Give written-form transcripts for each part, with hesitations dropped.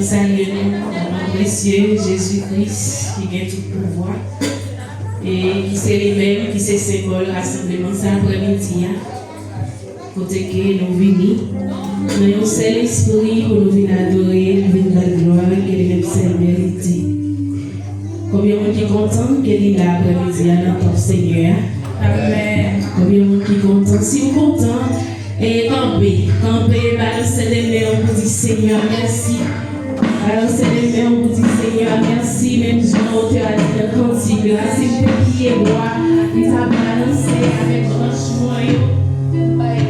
saluons notre précieux Jésus-Christ qui a tout pouvoir et qui c'est lui-même qui c'est symbole rassemblement ça après-midi. Côté que nous venons, nous avons un seul esprit pour nous venir adorer, nous venir la gloire que les mêmes seul mérité. Combien de monde qui est content qu'elle est là après-midi à notre Seigneur? Amen. Combien de monde qui est content? Si vous êtes content, et campez, balancez les mains, on vous dit Seigneur, merci. Balancez les mains, on vous dit Seigneur, merci. Même si on te a dit le cantique, grâce et qui est roi, il a balancé avec franchement.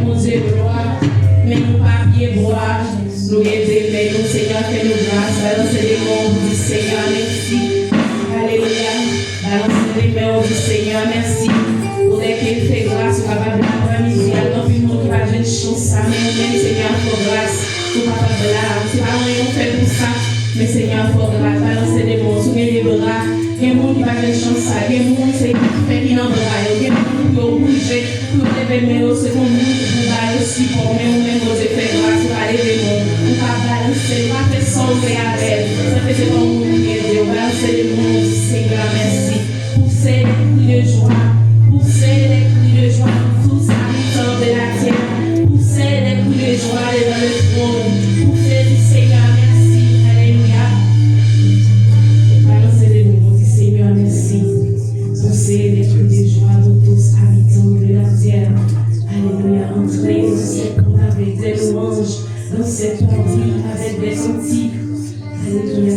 Mon Dieu, gloire, mais nous pas pied bois, nous aider, nous Seigneur, fais nous grâce, balancez les mains, on vous dit Seigneur, merci. Alléluia, balancez les mains, on vous dit Seigneur, merci. Pour les qu'il fait grâce, au capable d'après-midi, à tant pis, nous qui va jeune chose, ça, mais même Seigneur, pour grâce, au capable de là, c'est pas rien on fait pour ça, mais Seigneur, pour grâce, balancez les mains, souvenez les bras, il y a des gens qui va jeune chose, ça, il y a des gens qui fait qui n'en bras, il y a des gens qui ont bougé, pour lever mes mains, c'est comme nous, pour aller aussi, pour même vous fait grâce, pour aller les mains, pour pas balancer, pas faire sauver avec, ça fait c'est comme vous qui aidez, balancer les mains, Seigneur, merci, pour ces cris de joie. Pousser les cris de joie pour tous habitants de la terre. Pousser les cris de joie dans le trône. Pousser du Seigneur, merci. Alléluia. Balancez les mots, dit Seigneur, merci. Pousser les cris de joie pour tous habitants de la terre. Alléluia. Entrez dans cette cour avec des louanges. Dans cette partie avec des cantiques. Alléluia.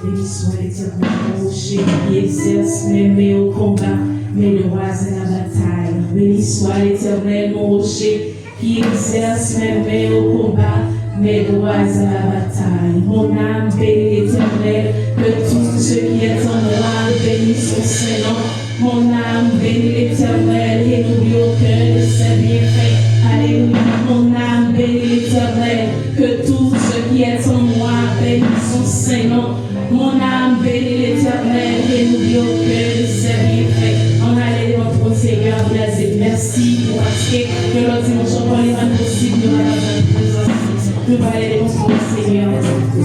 Béni soit l'Éternel, mon rocher qui exerce mes au combat, mais le roi à la bataille. Béni soit l'Éternel, mon rocher qui exerce mes au combat, mais le roi à la bataille. Mon âme bénit l'Éternel, que tout ce qui est en moi bénit son Saint-Nom. Mon âme bénit l'Éternel et n'oublie aucun de ses bienfaits. Alléluia, mon âme bénit l'Éternel, que tout ce qui est en moi bénit son Saint-Nom. Mon âme bénit l'Éternel et n'oublie aucun de ses bienfaits. On allait devant ton Seigneur, on a dit merci pour parce que le dimanche, on va aller dans possible de la présence. Nous allons aller devant ton Seigneur.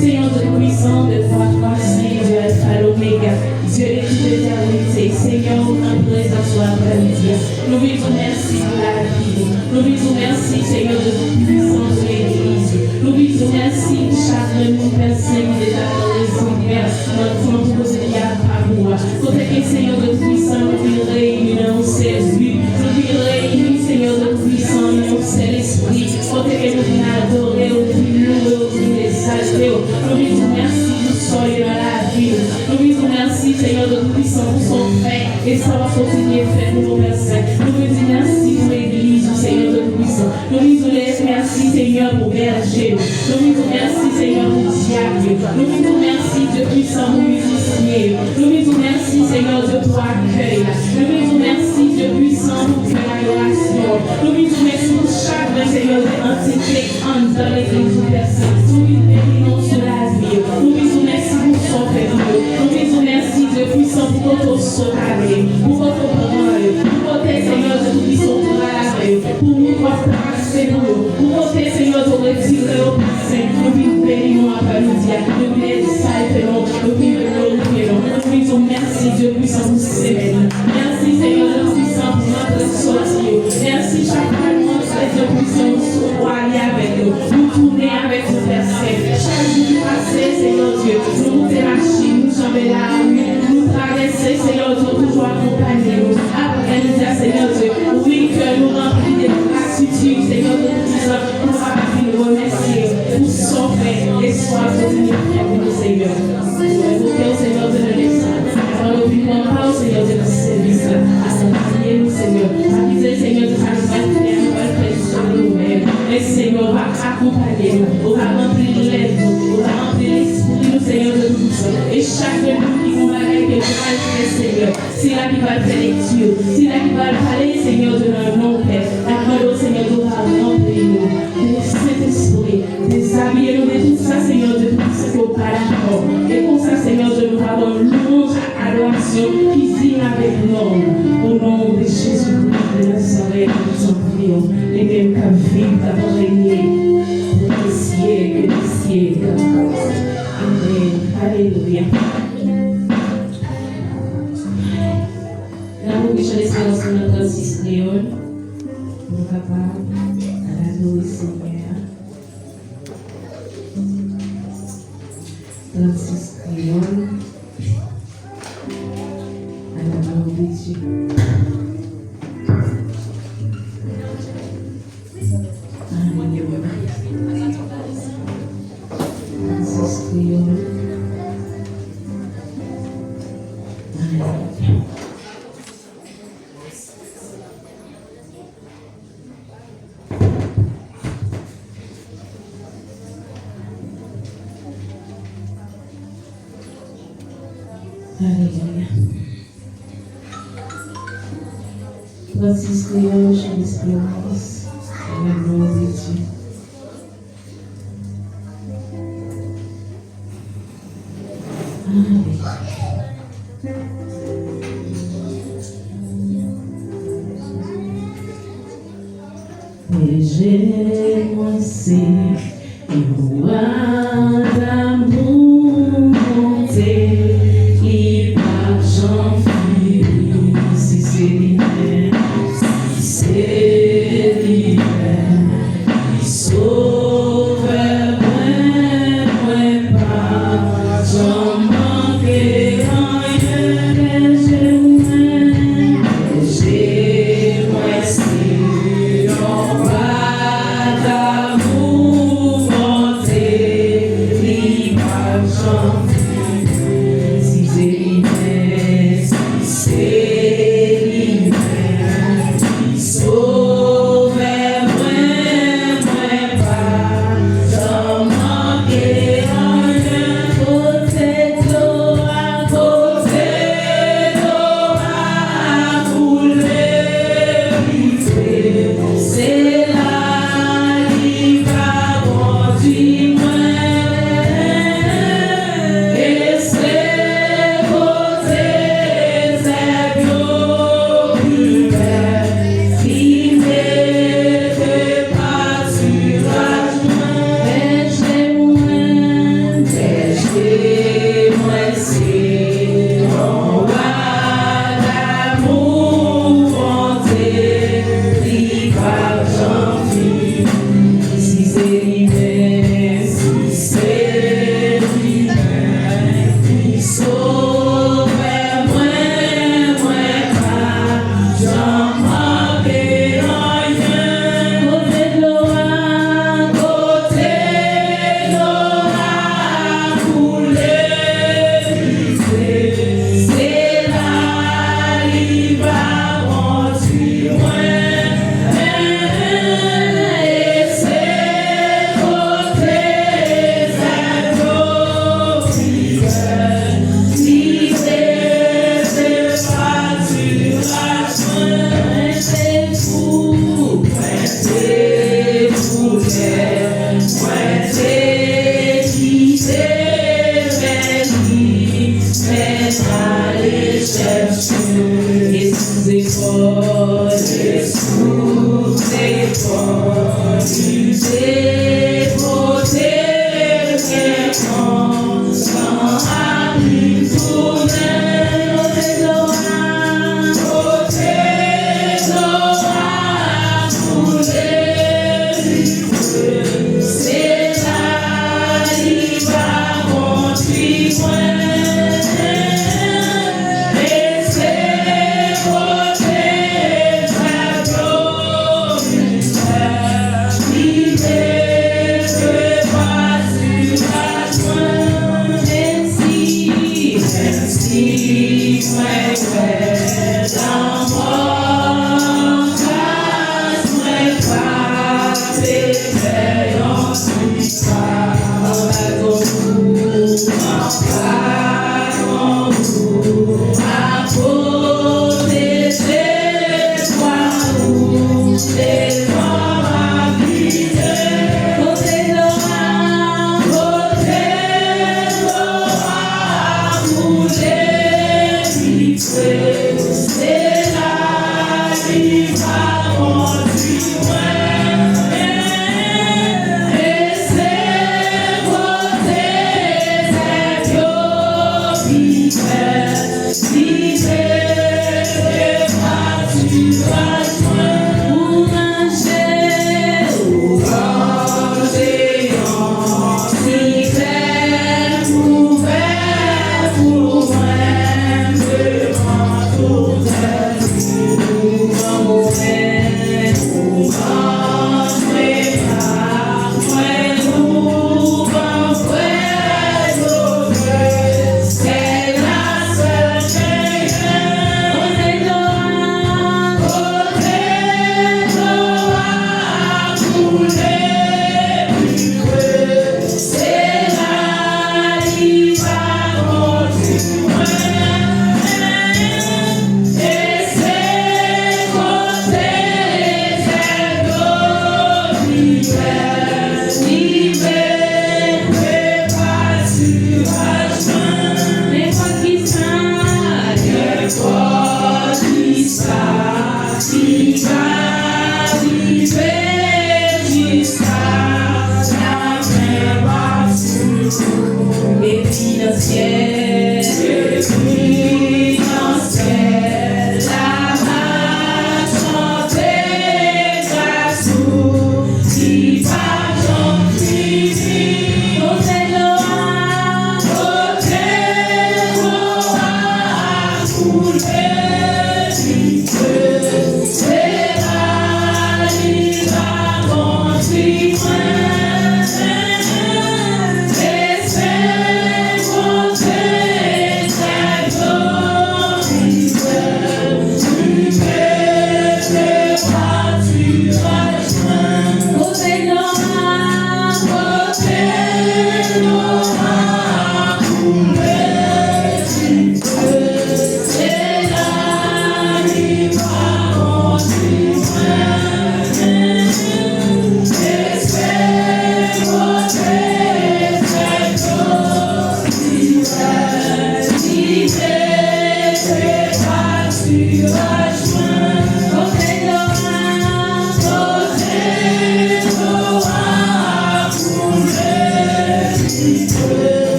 Seigneur de puissant, de toi, Saint Dieu, Alpha, l'Oméga, Dieu de toute éternité. Seigneur, en présence soit après-midi. Nous lui disons merci pour la vie. Nous lui disons merci, Seigneur, de toute puissance de l'Église. Nous lui disons merci pour chaque personne qui est dans les notre temps pour il y a pas moi. Côté que Seigneur de puissant, nous lui réunissons, nous servir. Nous lui réunissons, Seigneur de puissant, nous c'est l'esprit. Côté que nous lui adorer, nous lui louer, nous lui exalter. Nous lui disons merci pour soyez dans la vie. Nous lui disons merci, Seigneur de puissant, pour son fait. Et ça va continuer à faire pour nos versets. Nous lui disons merci pour l'église, Seigneur de puissant. Nous lui disons merci, Seigneur, pour berger. Nous lui disons merci, Seigneur, pour diable. Nous lui disons merci, Dieu puissant, pour musicien. Nous lui disons merci, Seigneur, de ton accueil. Nous lui disons merci, Dieu puissant, pour faire l'adoration. Nous lui disons merci pour chaque Seigneur de l'entité dans l'église de personne. Nous lui bénissons sur la vie. Nous lui disons merci pour son père. Nous lui disons merci, Dieu puissant, pour votre sauvegarde, pour votre parole, pour votre Seigneur de tout puissant pour la vie, pour votre passer pour votre Seigneur de retirer au passé. Nous lui bénissons après nous dire, nous lui exaltons, nous lui glorifions. Nous lui disons merci, Dieu puissant, pour ces semaines. Merci, Seigneur de puissant, pour notre sortie. Merci, chaque moment, Dieu puissant, pour aller avec nous. Nous tourner avec nos versets. Chaque jour passé, Seigneur Dieu, nous monter la Chine, nous sommes là, nous traverser, Seigneur Dieu, toujours accompagner nous. Après nous dire, Seigneur Dieu, oui, que nous remplis de gratitude, Seigneur Dieu, pour nous remercier pour son fait et soit continue pour nous, Seigneur. Nous au Seigneur de l'Église. Alors, nous vivons pas au Seigneur de notre service, accompagner nous, Seigneur. Aviser, Seigneur, de sa prière, nous va le faire sur nous-mêmes. Et Seigneur, va accompagner nous, on va remplir l'être, on va remplir l'esprit, nous, Seigneur, de tous. Et chaque nous qui nous va avec le Seigneur, c'est là qui va faire lecture, c'est là qui va parler, Seigneur, de notre nom, Père. Accorde, Seigneur, de va remplir nous, de Saint-Esprit, déshabiller nous de tout ça, Seigneur, de tout ce qu'on parle encore. Et pour ça, Seigneur, de nous avoir louange, adoration, qui signe avec nous, au nom de Jésus-Christ de Nazareth, nous t'en prions, les mêmes qu'à vivre, d'avoir régné, de les cieux, Alléluia. La provision d'espérance pour notre 36 créole. Nous capables d'adorer Seigneur. 36 créole. À la gloire de Dieu. Alléluia. 36 créole. Alléluia. Alléluia. 36 créole, chant d'espérance, à la gloire de Dieu. Alléluia. Et j'ai moi c'est et roi d'amour monté, il pas j'en fuis, si c'est l'hiver, si c'est l'hiver, il sauve moi pas, j'en manque rien, j'ai moi c'est roi d'amour monté, il pas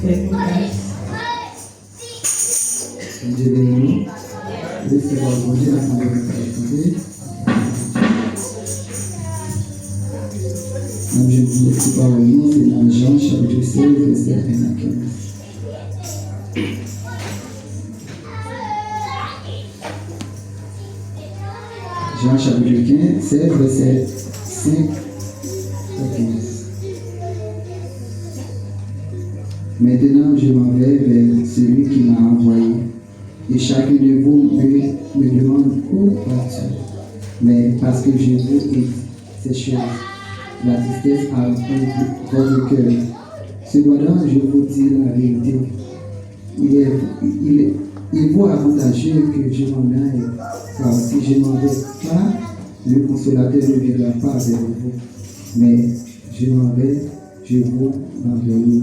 fait grâce. Dieu béni. Laissez-moi vous dire la parole de Dieu. Je vous dis par le nom, c'est dans Jean chapitre 16, verset 1 à 15. Jean chapitre 16, verset 5 à 15. Maintenant, je m'en vais vers celui qui m'a envoyé. Et chacun de vous me demande où vas-tu. Mais parce que je vous ai dit ces choses, la tristesse a rempli votre cœur. Cependant, je vous dis la vérité. Il vaut avantageux que je m'en aille, car si je n'en vais pas, le consolateur ne viendra pas vers vous. Mais je m'en vais, je vous enverrai.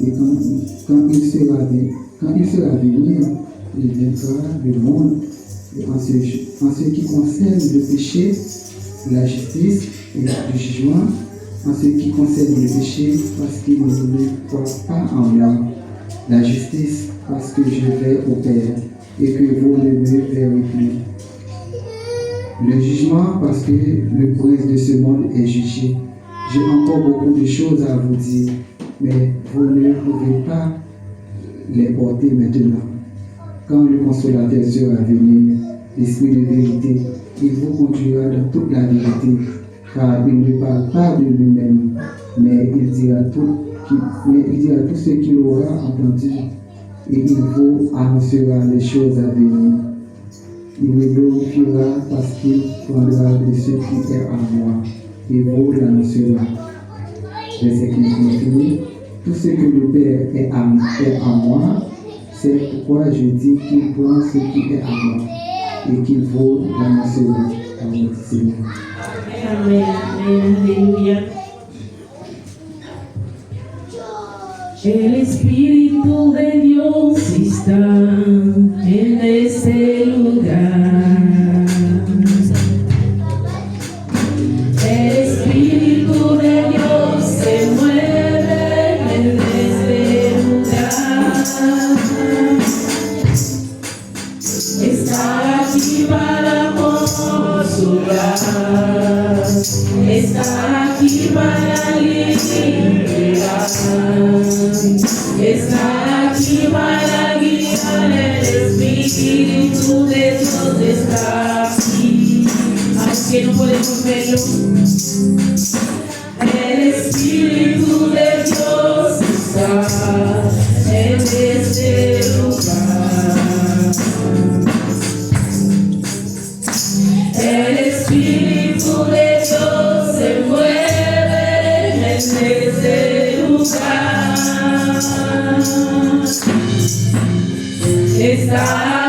Et quand il sera venu, il viendra le monde. Et en ce qui concerne le péché, la justice et le jugement, en ce qui concerne le péché, parce qu'il ne croit pas en moi, la justice, parce que je vais au Père et que vous ne me verrez plus. Le jugement, parce que le prince de ce monde est jugé. J'ai encore beaucoup de choses à vous dire, mais vous ne pouvez pas les porter maintenant. Quand le consolateur sera venu, l'Esprit de vérité, il vous conduira dans toute la vérité, car il ne parle pas de lui-même, mais il dira tout ce qu'il aura entendu, et il vous annoncera les choses à venir. Il me glorifiera parce qu'il prendra de ce qui est à moi, et vous l'annoncera. Verset 15 continue. Tout ce que le Père est à moi, c'est pourquoi je dis qu'il prend ce qui est à moi et qu'il vous l'annoncera à votre Seigneur. Amen. Alléluia. El Espíritu de Dios está en este lugar. El Espíritu de Dios se mueve en este lugar. Está aquí para consolar. Está aquí para liberar. Está aquí para guiar. El Espíritu de Dios está aquí. Aunque no podemos verlo, el Espíritu de Dios está en este lugar. El Espíritu de Dios se mueve en este lugar. Está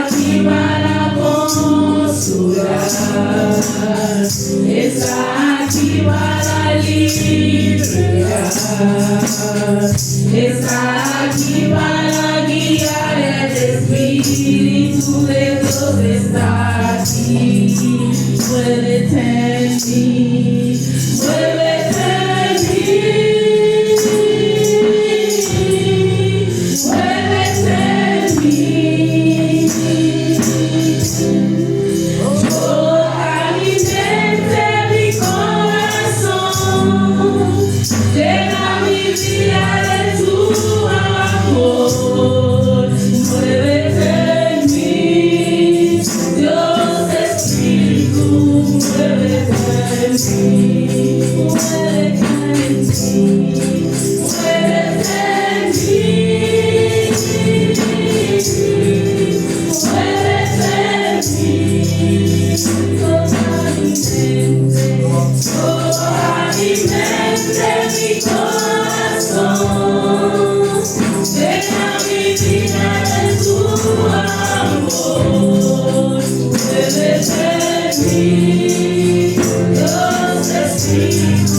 aquí para consolar. Está aquí para liberar. Está aquí para guiar. El Espíritu de Dios está aquí. Muévete en mí, muévete en mí, muévete en mí. Yo alimente mi corazón, llena mi vida de tu amor. Muévete en mí, Dios Espíritu, muévete en mí, muévete en mí, muévete en mí, muévete en mí, toda mi mente, mi corazón, llena mi vida de tu amor. Muévete en mí, Dios Espíritu,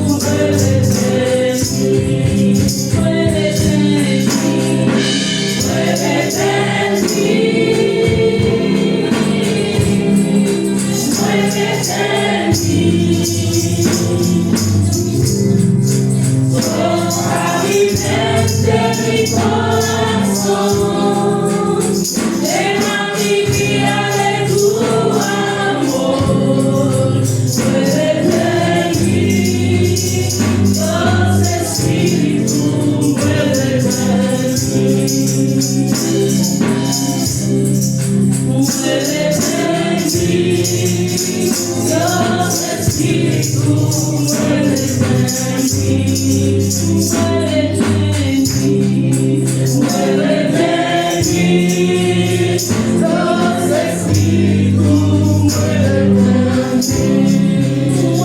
muévete en mí, muévete en mí, muévete en mí, muévete en mí. Toda mi mente, Frappez-moi,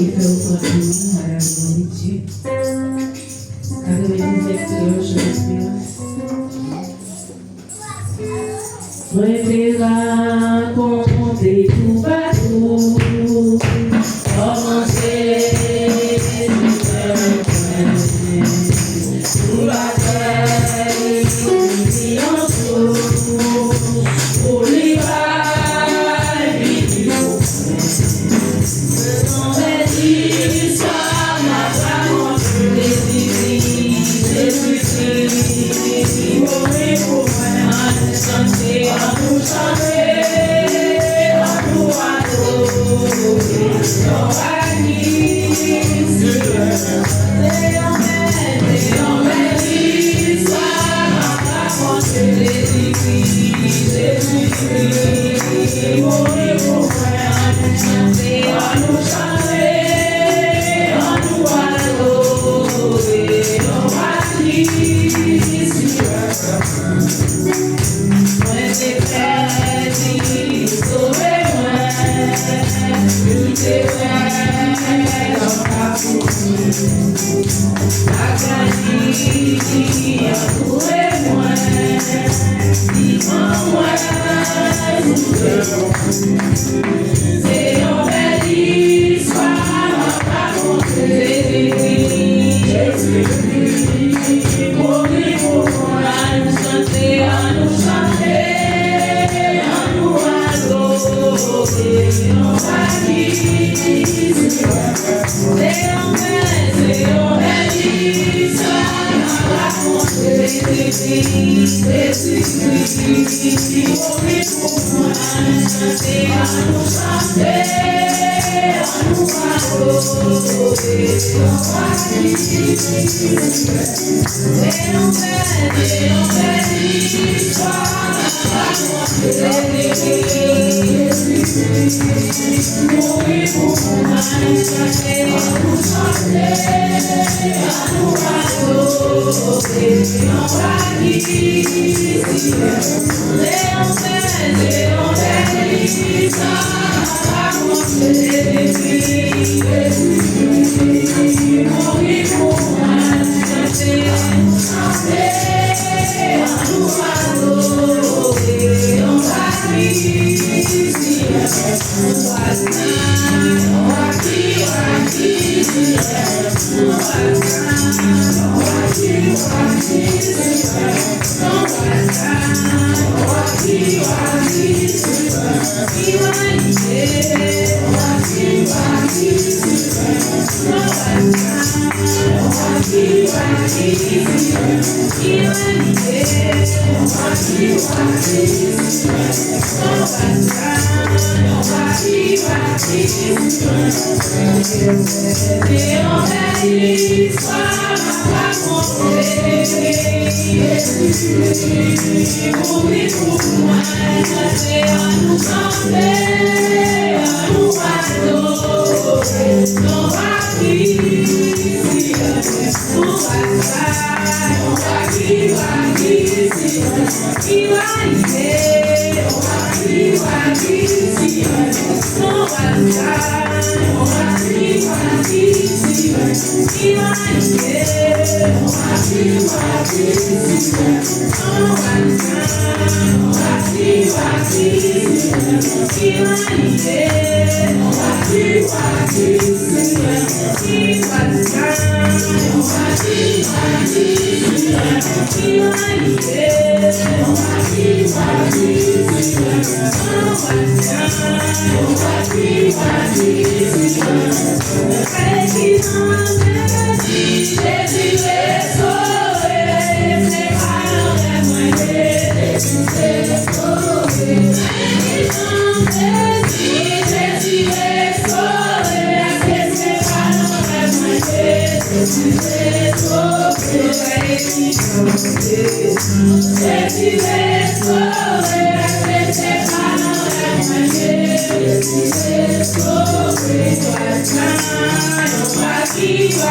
fait autour de nous, Madame Dieu. Avec l'extérieur, je respire. Préféra compter tout partout. Commencer, tout la terre, qui en trouve, pour les vagues, faisons des histoires, ma femme, des Jésus-Christ, mourir pour moi, chanter, à nous chanter, à nous adorer, dans la nuit, Jésus.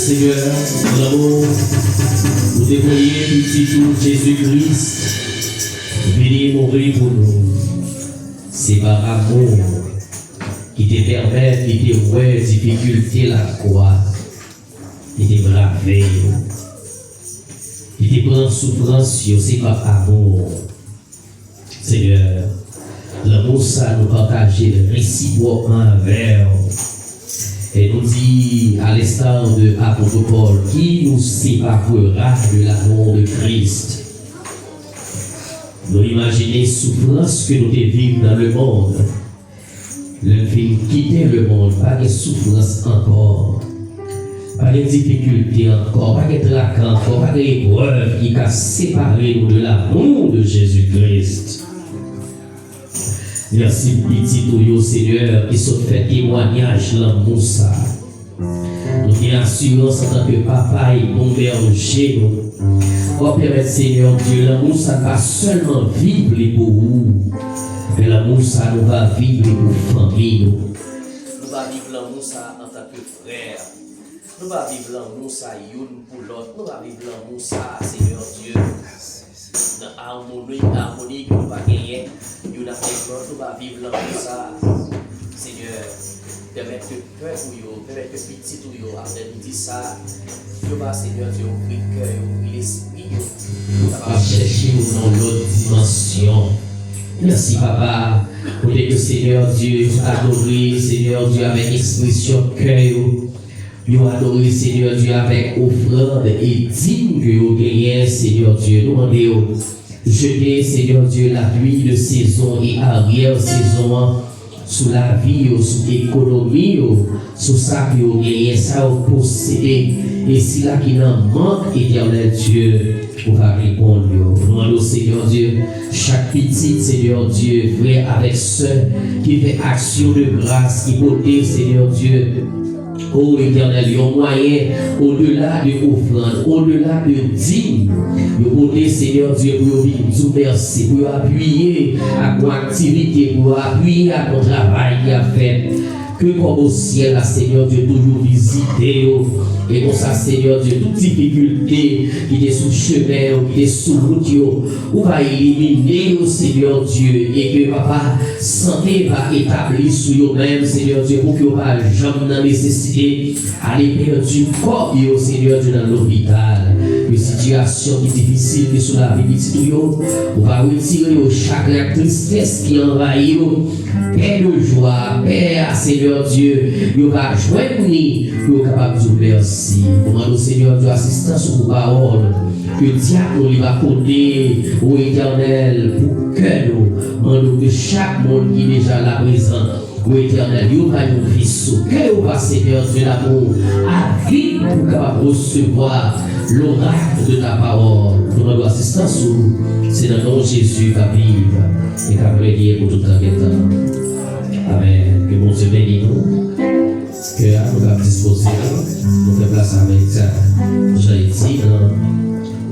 Seigneur, l'amour, vous déployez petit tout Jésus-Christ, venez mourir pour nous. C'est par amour qui te permet de te voir difficulté la croix, de te braver, de te prendre souffrance, c'est par amour. Seigneur, l'amour ça nous partager réciproquement envers. Et nous dit à l'instant de l'apôtre Paul, qui nous séparera de l'amour de Christ. Nous imaginons souffrance que nous vivons dans le monde. Le fait quitter le monde, pas de souffrance encore, pas de difficulté encore, pas de trac encore, pas d'épreuve qui a séparé nous de l'amour de Jésus-Christ. Merci petit tout Seigneur qui sont fait témoignage dans l'amour ça. Nous avons assurance en tant que papa et bon berger. Oh Père Seigneur Dieu, l'amour ça va seulement vivre pour vous, mais l'amour ça nous va vivre pour famille. Nous va vivre l'amour ça en tant que frère. Nous va vivre l'amour ça une pour l'autre. Nous va vivre l'amour ça Seigneur Dieu. Dans l'harmonie que nous va gagner, nous va vivre l'amour ça, Seigneur. Permettre que peur pour vous, permettre que petit pour vous, après nous dire ça, Dieu va Seigneur Dieu, ouvrir le cœur, ouvrir l'esprit, nous va chercher dans l'autre dimension. Merci Papa, pour que Seigneur Dieu, adorer Seigneur Dieu avec expression cœur. Nous adorons Seigneur Dieu avec offrande et digne que vous gagnez Seigneur Dieu. Nous demandons jeter Seigneur Dieu la pluie de saison et arrière-saison sur la vie, sur l'économie, sur ça que vous gagnez, ça vous possédez. Et si là qui n'en manque, éternel Dieu, vous va répondre. Nous demandons Seigneur Dieu, chaque petit Seigneur Dieu, frère avec soeur, qui fait action de grâce, qui porte Seigneur Dieu. Oh éternel, il y a un moyen au-delà de offrande, au-delà de digne. Vous Seigneur Dieu, pour vous merci, pour appuyer à vos activités, pour appuyer à ton travail qui a fait. Que comme au ciel, la Seigneur Dieu, toujours visiter. Et comme ça, Seigneur Dieu, toute difficulté qui est sous chemin, qui est sous route, on va éliminer, Seigneur Dieu, et que Papa, santé va établir sur vous-même, Seigneur Dieu, pour que vous ne jamais nécessité aller perdre du corps, Seigneur Dieu, dans l'hôpital. Une situation qui est difficile, qui est sous la vie de tout, on va retirer chaque tristesse qui envahit, paix de joie, paix à Seigneur Dieu, on va joindre, nous capable de vous merci. Demandons Seigneur Dieu assistance pour parole. Que le diable va compter au éternel pour que nous, demandons que chaque monde qui est déjà là présent, au éternel, nous va nous fils, que nous va Seigneur Dieu l'amour, à vivre pour capable recevoir l'oracle de ta parole. Nous demandons assistance, c'est dans le nom de Jésus qui vive et qui a prié pour tout un temps. Amen. Que mon Dieu bénisse nous. Que nous avons disposé, nous faisons place avec j'ai dit dans la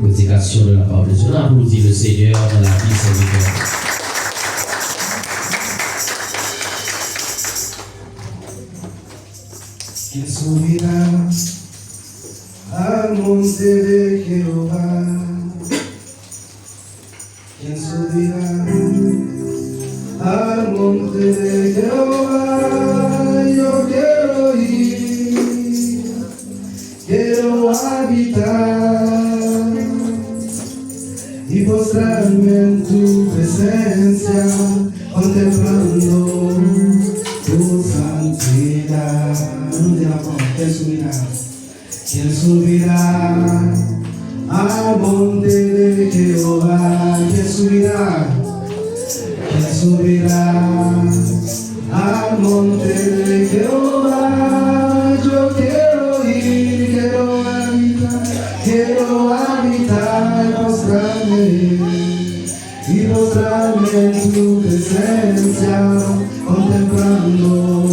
prédication de la parole de Dieu. On applaudit le Seigneur dans la vie serviteur. Qu'il subirá al monte de Jehová. Qu'il subirá al monte de Jehová. Yo quiero ir, quiero habitar y postrarme en tu presencia, contemplando tu santidad. ¿Quién subirá al monte de Jehová? ¿Quién subirá? ¿Quién subirá al monte de Jehová? Yo quiero ir, quiero habitar y postrarme y mostrarme tu presencia, contemplando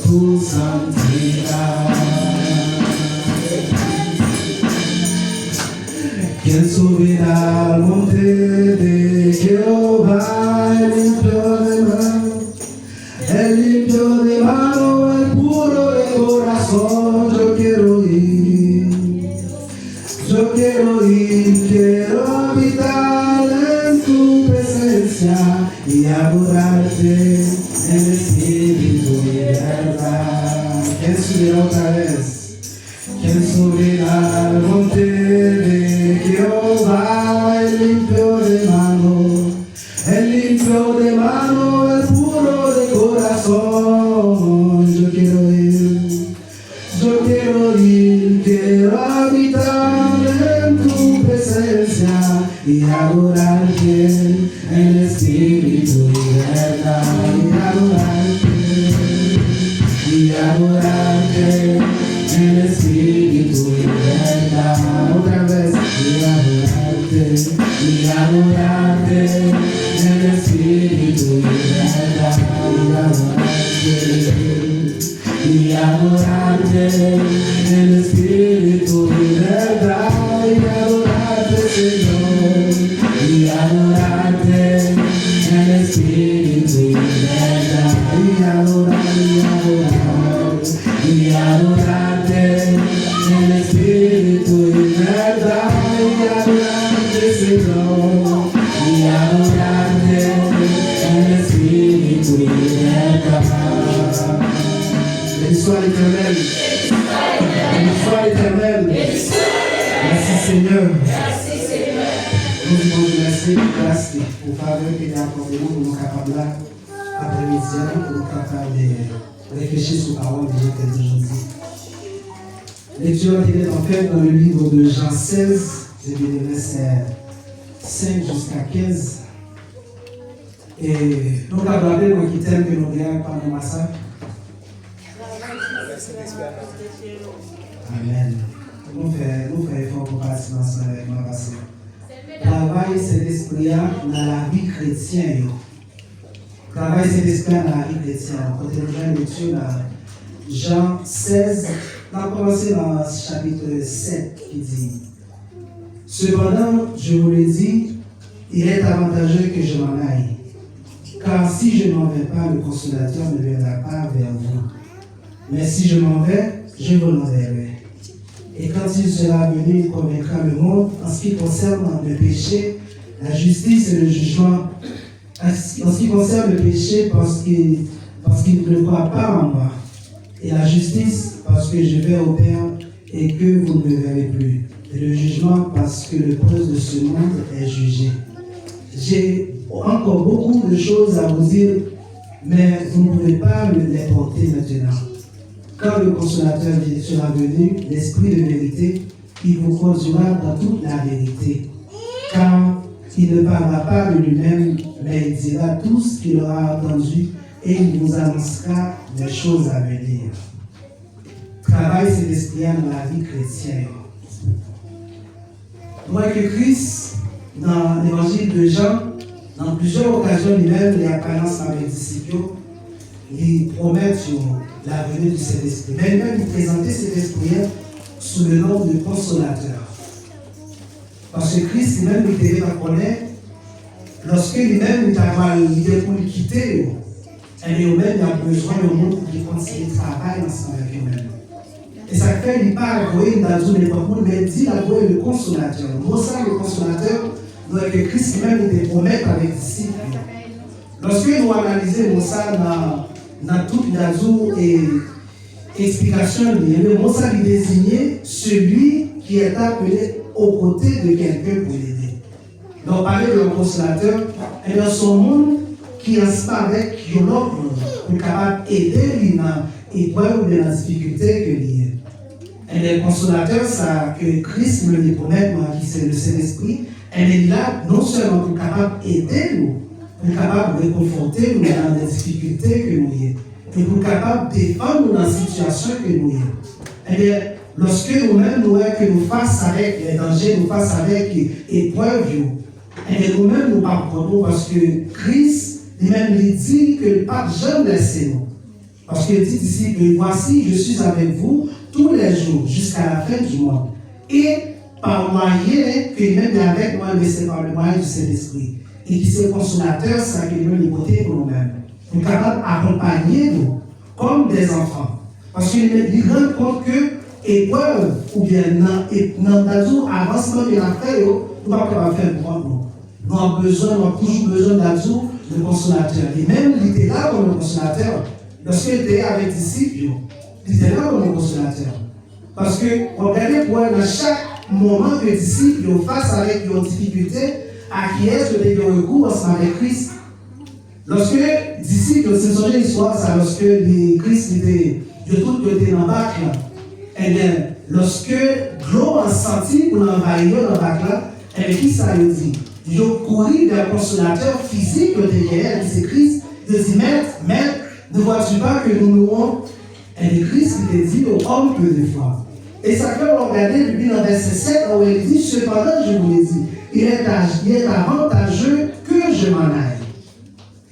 tu santidad. ¿Quién subirá al monte de Jehová? El limpio de mano, el puro de corazón. Yo quiero ir, quiero habitar en tu presencia y adorarte en espíritu y verdad. ¿Quién subirá otra vez? ¿Quién subirá al monte de Jehová? El limpio de mano, el puro de corazón. Yo quiero ir, quiero habitar en tu presencia y adorarte en espíritu y verdad. Y adorarte en espíritu y verdad. Otra vez. Y adorarte en espíritu y verdad. Y adorarte en espíritu y verdad. Y adorarte, Señor. Y adorarte en espíritu y verdad. Y adorarte en espíritu y verdad. Y adorarte, Señor. Y adorarte en espíritu y verdad. Béni soit l'Éternel. Béni soit l'Éternel. Merci Seigneur. Nous disons merci pour faveur qu'il a accordé nous pour nous capables là, après-midi, pour nous capables de réfléchir sur la parole de Dieu aujourd'hui. Lecture est en fait dans le livre de Jean 16, les versets 5 jusqu'à 15. Et nous avons regardé dans le thème que nous regardons pendant le massacre. Amen. Nous faisons effort pour passer ensemble avec ma passion. Travail cet esprit dans la vie chrétienne. Travail cet esprit dans la vie chrétienne. Quand on a lecture dans Jean 16, on a commencé dans le chapitre 7 qui dit: Cependant, je vous le dis, il est avantageux que je m'en aille. Car si je n'en vais pas, le consolateur ne viendra pas vers vous. Mais si je m'en vais, je vous l'enverrai. Et quand il sera venu, il convaincra le monde en ce qui concerne le péché, la justice et le jugement. En ce qui concerne le péché, parce qu'il ne croit pas en moi. Et la justice, parce que je vais au Père et que vous ne me verrez plus. Et le jugement, parce que le prince de ce monde est jugé. J'ai encore beaucoup de choses à vous dire, mais vous ne pouvez pas les porter maintenant. Quand le consolateur sera venu, l'esprit de vérité, il vous conduira dans toute la vérité. Car il ne parlera pas de lui-même, mais il dira tout ce qu'il aura entendu et il vous annoncera les choses à venir. Travail cet esprit dans la vie chrétienne. Moi que Christ, dans l'évangile de Jean, dans plusieurs occasions lui-même, les apparences avec les disciples, il promet sur la venue de cet esprit. Mais lui-même, il présentait cet esprit sous le nom de consolateur. Parce que Christ lui-même, il devait connaître, lorsque lui-même, il était pour le quitter, et lui-même, il a besoin de monde pour qu'il continue de travailler ensemble avec lui-même. Et ça fait, il parle, vous voyez, dans une époque, mais il dit, le consolateur. Moi, ça, le consolateur, donc que Christ lui-même, il promet avec les disciples. Lorsque nous analysons ça dans toute la explication, le mot ça lui désignait celui qui est appelé aux côtés de quelqu'un pour l'aider. Donc, parler de consolateur, et dans son monde qui est avec un autre pour capable d'aider dans l'épreuve ou dans la difficulté que l'il est. Et le consolateur, ça que Christ me le promet, qui c'est le Saint-Esprit, elle est là non seulement pour capable d'aider nous, pour capable de réconforter nous dans les difficultés que nous y et pour capable de défendre nous dans la situation que nous y. Eh bien, lorsque nous-mêmes nous que nous fasse avec les dangers, nous fasse avec les épreuves, Et nous-mêmes, nous ne comprenons parce que Christ, lui-même, il dit que le pape jamais laissé nous. Parce qu'il dit ici que voici, je suis avec vous tous les jours jusqu'à la fin du monde. Et par moyen que lui-même est avec moi, mais c'est par le moyen du Saint-Esprit. Et qui c'est consolateur, c'est que lui-même est côté pour nous-mêmes. Nous sommes capables d'accompagner nous comme des enfants. Parce qu'il nous rend compte que épreuve ou bien dans avancement de la fait, nous ne pouvons pas faire pour nous. Nous avons toujours besoin d'Azou, le consolateur. Et même, il était là comme le consolateur. Lorsqu'il était avec les disciples, il était là comme le consolateur. Parce que, regardez, pour dans chaque moment que les disciples face avec leurs difficultés, à qui est-ce que les recours ensemble avec Christ. Lorsque les disciples, c'est son histoire, ça, lorsque les Christ était de tout côté dans le bac, eh bien, lorsque l'eau a senti pour l'envahir dans le bac là, eh bien, qui ça lui dit? Il a couru vers le consolateur physique de derrière, qui c'est Christ, de dire, Maître, ne vois-tu pas que nous mourons? Et le Christ qui te dit, homme peu de foi. Et ça peut regarder depuis dans le verset 7, où il dit, cependant, je vous l'ai dit, il est avantageux que je m'en aille.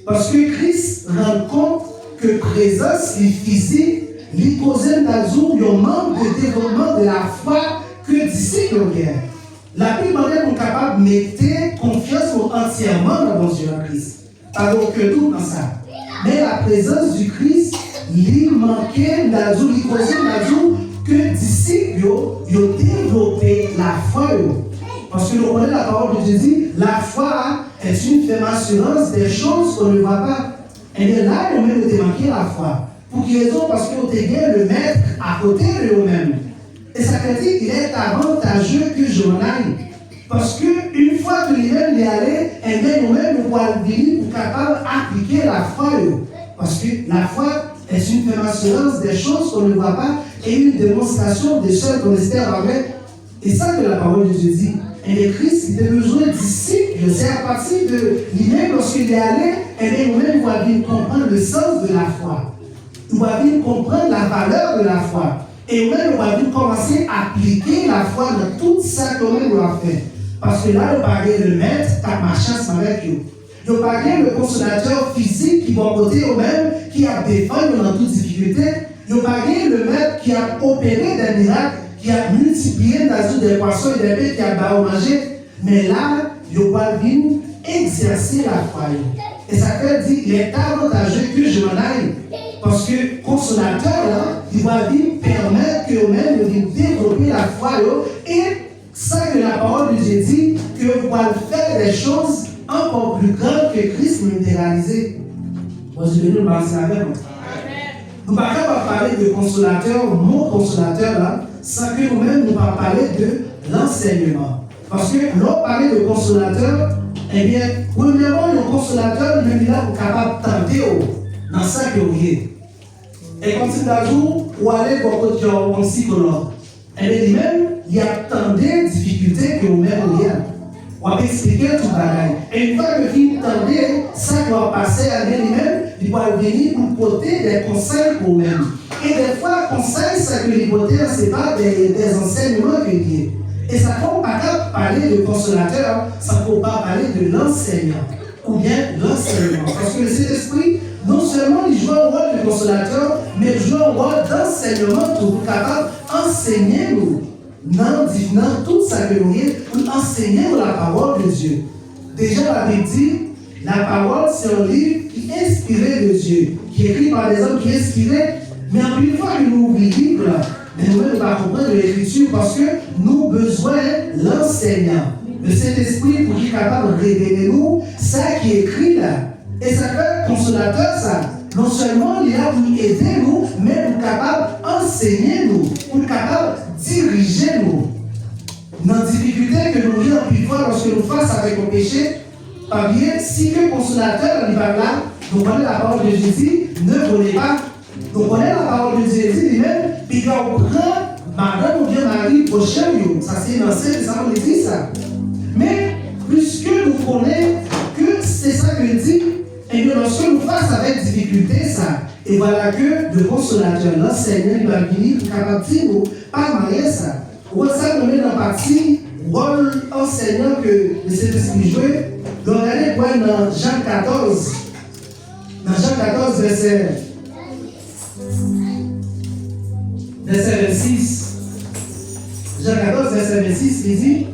Parce que Christ rend compte que présence physique, lui causait d'azur, il manque de développement de la foi que disciples ont. La plupart d'entre nous sommes capables de mettre confiance entièrement dans mon Dieu en Christ. Pas aucun doute dans ça. Mais la présence du Christ, lui manquait d'azur, lui causait d'azur que les disciples ont développé la foi. Parce que nous connaissons la parole de Jésus, la foi est une ferme assurance des choses qu'on ne voit pas. Et bien là, nous-mêmes, nous avons manqué la foi. Pour quelle raison? Parce qu'on a gagné le maître à côté de nous-mêmes. Et ça veut dire qu'il est avantageux que je m'en aille. Parce qu'une fois que lui-même est allé, et bien nous-mêmes, nous pouvons venir pour capable d'appliquer la foi. Parce que la foi est une ferme assurance des choses qu'on ne voit pas et une démonstration des choses qu'on espère avec. Et ça que la parole de Jésus. Et le Christ, il a besoin de disciples. C'est à partir de lui-même, lorsqu'il est allé, et bien nous-mêmes, nous allons comprendre le sens de la foi. Nous allons comprendre la valeur de la foi. Et nous-mêmes, nous allons commencer à appliquer la foi dans tout ça que nous avons fait. Parce que là, nous parlons de maître, ta ma chance avec eux. Nous parlons de consolateur physique qui va côté eux-mêmes, qui a défendu dans toute difficulté. Nous parlons de maître qui a opéré des miracles, qui a multiplié dans des poissons et des bêtes qui a barré manger. Mais là, nous allons exercer la foi. Et ça veut dire qu'il est avantageux que je m'en aille. Parce que consolateur, là, il va permettre que nous-mêmes de développer la foi. Et ça que la parole de Dieu dit, que vous allez faire des choses encore plus grandes que Christ nous a réalisées. Moi, je vais nous passer avec moi. Nous ne pouvons pas parler de consolateur, mon consolateur, là, sans que nous-mêmes nous pas parler de l'enseignement. Parce que l'on parle de consolateur, eh bien, premièrement, le consolateur, il est là pour capable de tenter dans ça que vous êtes. Et comme c'est un jour, où aller pour côté en psychologue, et bien lui-même, il y a tant de difficultés que vous-même vous avez. On va expliquer tout le bagage. Et une fois que vous entendez ça qui va passer à lui-même, il va venir pour porter des conseils pour vous-même. Et des fois, conseils, ça que les porter, ce n'est pas des enseignements que liés. Et ça ne peut pas parler de consolateur, ça ne peut pas parler de l'enseignant. Ou bien l'enseignement. Parce que le Saint-Esprit, non seulement il joue un rôle de consolateur, mais il joue un rôle d'enseignement pour vous capable d'enseigner nous. Dans tout ça que nous avons, pour enseigner la parole de Dieu. Déjà, la Bible dit, la parole, c'est un livre qui est inspiré de Dieu, qui est écrit par des hommes qui sont inspirés. Mais en plus, une fois que nous ouvrons le livre, nous ne pouvons pas comprendre l'écriture parce que nous avons besoin de l'enseignant. Le Saint-Esprit pour qu'il soit capable de révéler nous ça qui est écrit là. Et ça fait consolateur ça. Non seulement il est là pour nous aider nous, mais pour capable d'enseigner nous, pour capable de diriger nous. Dans la difficulté que nous vivons plus fois lorsque nous faisons avec nos péchés, pas bien, si le consolateur n'est pas là, nous connaissons la parole de Jésus, ne volez pas. Nous connaissons la parole de Jésus lui-même, puis il va prendre madame ou bien Marie prochaine, ça c'est une ancienne, ça on dit ça. Mais puisque nous connaissons que c'est ça que dit, et bien lorsque nous faisons avec difficulté ça, et voilà que le consolateur, l'enseignant, il va venir pour capable de dire, pas marier ça. Ou ça nous met dans la partie rôle enseignant que le Saint-Esprit jouait, regardez quoi dans Jean 14. Dans Jean 14, verset 26. Jean 14, verset 26, il dit,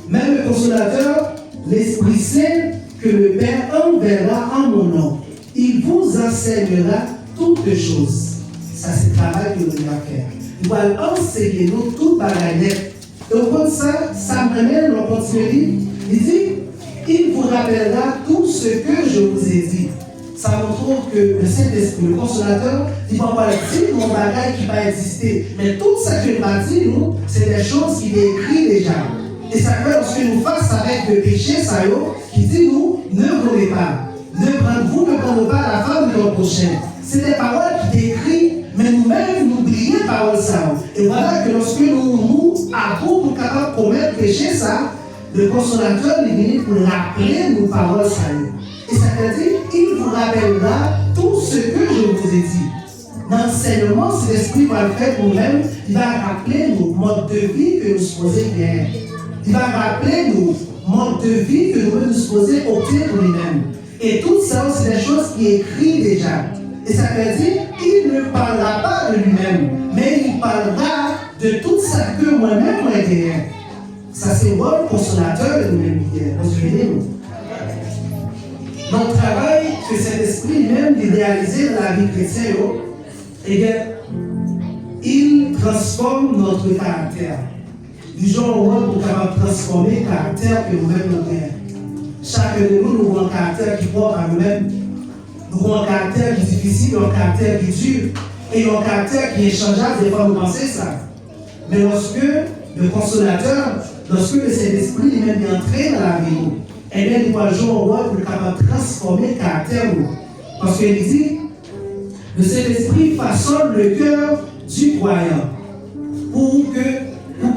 même le consolateur, l'Esprit Saint, que le Père enverra en mon nom, il vous enseignera toutes choses. Ça, c'est le travail que nous devons faire. Il va enseigner nous toute bagarre. Et au bout de ça, ça me ramène, on continue. Il dit, il vous rappellera tout ce que je vous ai dit. Ça montre que le Saint-Esprit, le consolateur, il va pas dire mon bagage qui va exister. Mais tout ce qu'il m'a dit, nous, c'est des choses qu'il est écrit déjà. Et ça fait lorsque nous face avec le péché, ça y est, qui dit nous, ne volez pas. Vous ne prenez pas la femme de votre prochain. C'est des paroles qui décrivent, mais nous-mêmes, nous oublions les paroles ça. Et voilà que lorsque nous avons pour capable de commettre péché ça, le consolateur est venu pour rappeler nos paroles ça. Et ça veut dire, il vous rappellera tout ce que je vous ai dit. L'enseignement, c'est l'Esprit va le faire pour nous-mêmes. Il va rappeler nos modes de vie que nous supposons bien. Il va rappeler nos modes de vie que nous supposons opter pour nous-mêmes. Et tout ça, c'est des choses qui est écrit déjà. Et ça veut dire, il ne parlera pas de lui-même, mais il parlera de tout ça que moi-même j'ai gagné. Ça, c'est le rôle consolateur de nous-mêmes. Notre travail, que cet esprit même de réaliser dans la vie chrétienne, eh bien, il transforme notre caractère. Du jour au rôle pour capable transformer le caractère que nous-mêmes nous avons. Chacun de nous avons un caractère qui porte à nous-mêmes. Nous avons un caractère qui est difficile, un caractère qui est dur, et un caractère qui est changeable, des fois vous pensez ça. Mais lorsque le consolateur, lorsque le Saint-Esprit lui-même est entré dans la vie, eh bien, il va jouer un rôle pour capable transformer le caractère. Parce qu'il dit, le Saint-Esprit façonne le cœur du croyant pour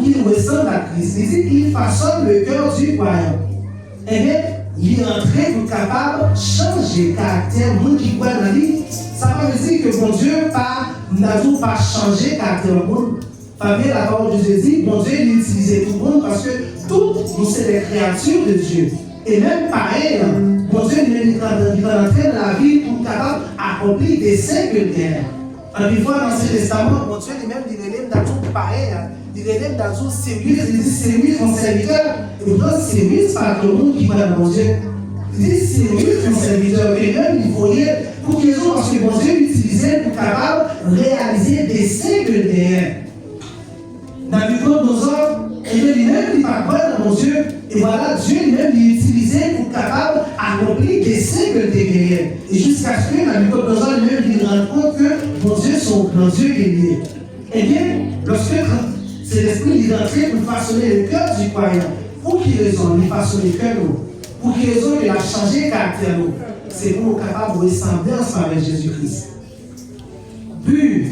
qu'il ressemble à Christ. Il dit qu'il façonne le cœur du croyant. Eh bien, il est entré pour capable de changer le caractère. Nous qui croyons dans la vie, ça veut dire que mon Dieu n'a pas changé le caractère du monde. Pas bien la parole de Dieu dit, mon Dieu l'utilisait tout le monde parce que toutes nous sommes des créatures de Dieu. Et même pareil, mon Dieu il va entrer dans la vie pour capable d'accomplir des saints que bien. Une fois dans l'Ancien Testament, mon Dieu lui-même il relève dans tout pareil. Il relève dans tout sérieux. Il dit sérieux mon serviteur. Et pourtant sérieux par tout le monde qui va dans mon Dieu. Il dit sérieux mon serviteur. Et même il voyait pour qu'ils ont parce que mon Dieu l'utilisait pour capable réaliser des saints que bien. Nabucodonosor, et lui-même, il va croire dans mon Dieu. Et voilà, Dieu lui-même l'utilisait pour capable d'accomplir des saints que des guerriers. Et jusqu'à ce que Nabucodonosor lui-même il rend compte que mon Dieu, son grand Dieu guerrier. Eh bien, lorsque c'est l'esprit qui est entré pour façonner le cœur du croyant, pour qu'il raisonne, il façonne le cœur, pour qu'il raisonne, il a changé le caractère. C'est pour nous capables de ressembler avec Jésus-Christ. Puis,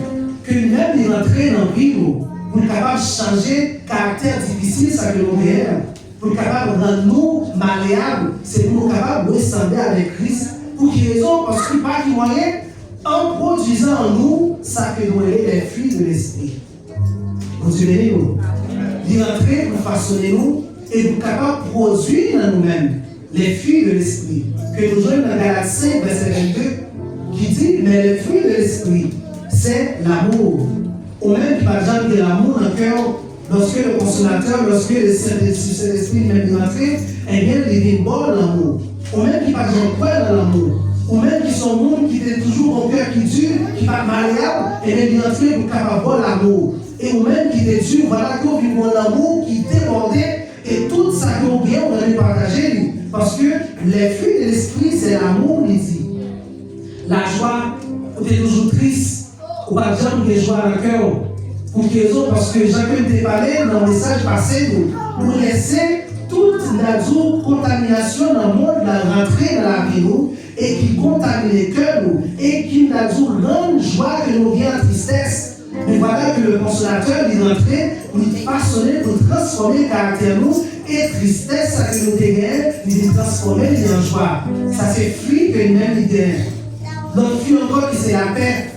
que lui-même il est entré dans la vie, pour être capable de changer le caractère difficile, ça que nous avons, pour être capable de rendre nous malléables, c'est pour nous capables de ressembler avec Christ. Pour qu'il raison, parce qu'il n'y a pas de moyen, en produisant en nous, ça que nous avons les fruits de l'esprit. Continuez nous. Il est entré pour façonner nous et pour être capable de produire dans nous-mêmes les fruits de l'esprit. Que nous avons dans Galates 5, verset 22, qui dit, mais les fruits de l'esprit, c'est l'amour. Ou même qui va jamais de l'amour dans le cœur, lorsque le consolateur, lorsque le Saint-Esprit même est entré, eh bien, il devient bon l'amour. Ou même qui va jamais croire dans l'amour. Ou même qui sont monde qui étaient toujours au cœur qui dure, qui va malléable, et bien, il est entré pour capable bon l'amour. Et ou même qui était dur, voilà qu'on vit bon l'amour, qui débordait, et tout ça qu'on vient, on va les partager. Parce que les fruits de l'esprit, c'est l'amour, il dit. La joie, on est toujours triste. Ou pas jamais de joie dans le cœur. Pour qu'ils ont, parce que Jacques t'a parlé dans le message passé, nous laisser toute la contamination dans le monde, la rentrer dans la vie, et qui contamine les cœurs, et qui nous rend joie que nous vient en tristesse. Mais voilà que le consolateur est rentré pour nous façonner, pour transformer le caractère nous, et tristesse, ça que nous dégaine, il transformer en joie. Ça c'est fruit que nous-mêmes il gagne. Notre fruit encore qui c'est la paix.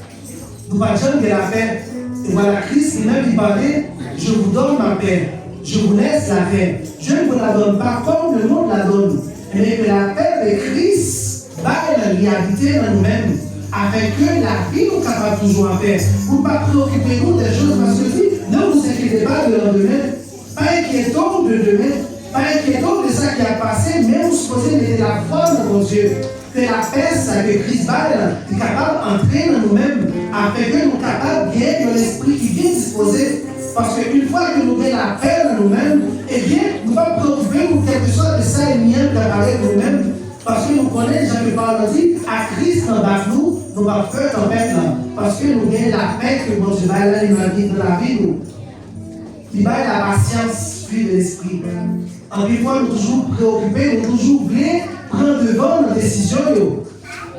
Nous ne parlons jamais de la paix. Et voilà, Christ lui-même il parlait, je vous donne ma paix. je vous laisse la paix. Dieu ne vous la donne pas comme le monde la donne. Mais que la paix de Christ va habiter dans nous-mêmes. Afin que la vie nous capable toujours à faire. Pour ne pas préoccuper nous des choses parce que dit, ne vous inquiétez pas de lendemain. Pas inquiétons de demain. Pas inquiétons de ça qui a passé, mais vous supposez mettre la foi dans mon Dieu. Que la paix, ça que Christ va est capable d'entrer dans nous-mêmes, afin que nous sommes capables bien de l'esprit qui vient disposer. Parce qu'une fois que nous avons la paix dans nous-mêmes, eh bien, nous ne pas préoccuper pour quelque chose de ça et bien de parler de nous-mêmes. Parce que nous connaissons, Jean-Paul dit, à Christ en bas nous, nous va faire tempête là. Parce que nous avons la paix que mon Dieu va aller dans la vie, nous. Il va la patience, fruit de l'esprit. En plus, fois, nous toujours préoccupés, nous toujours voulons prendre devant nos décisions.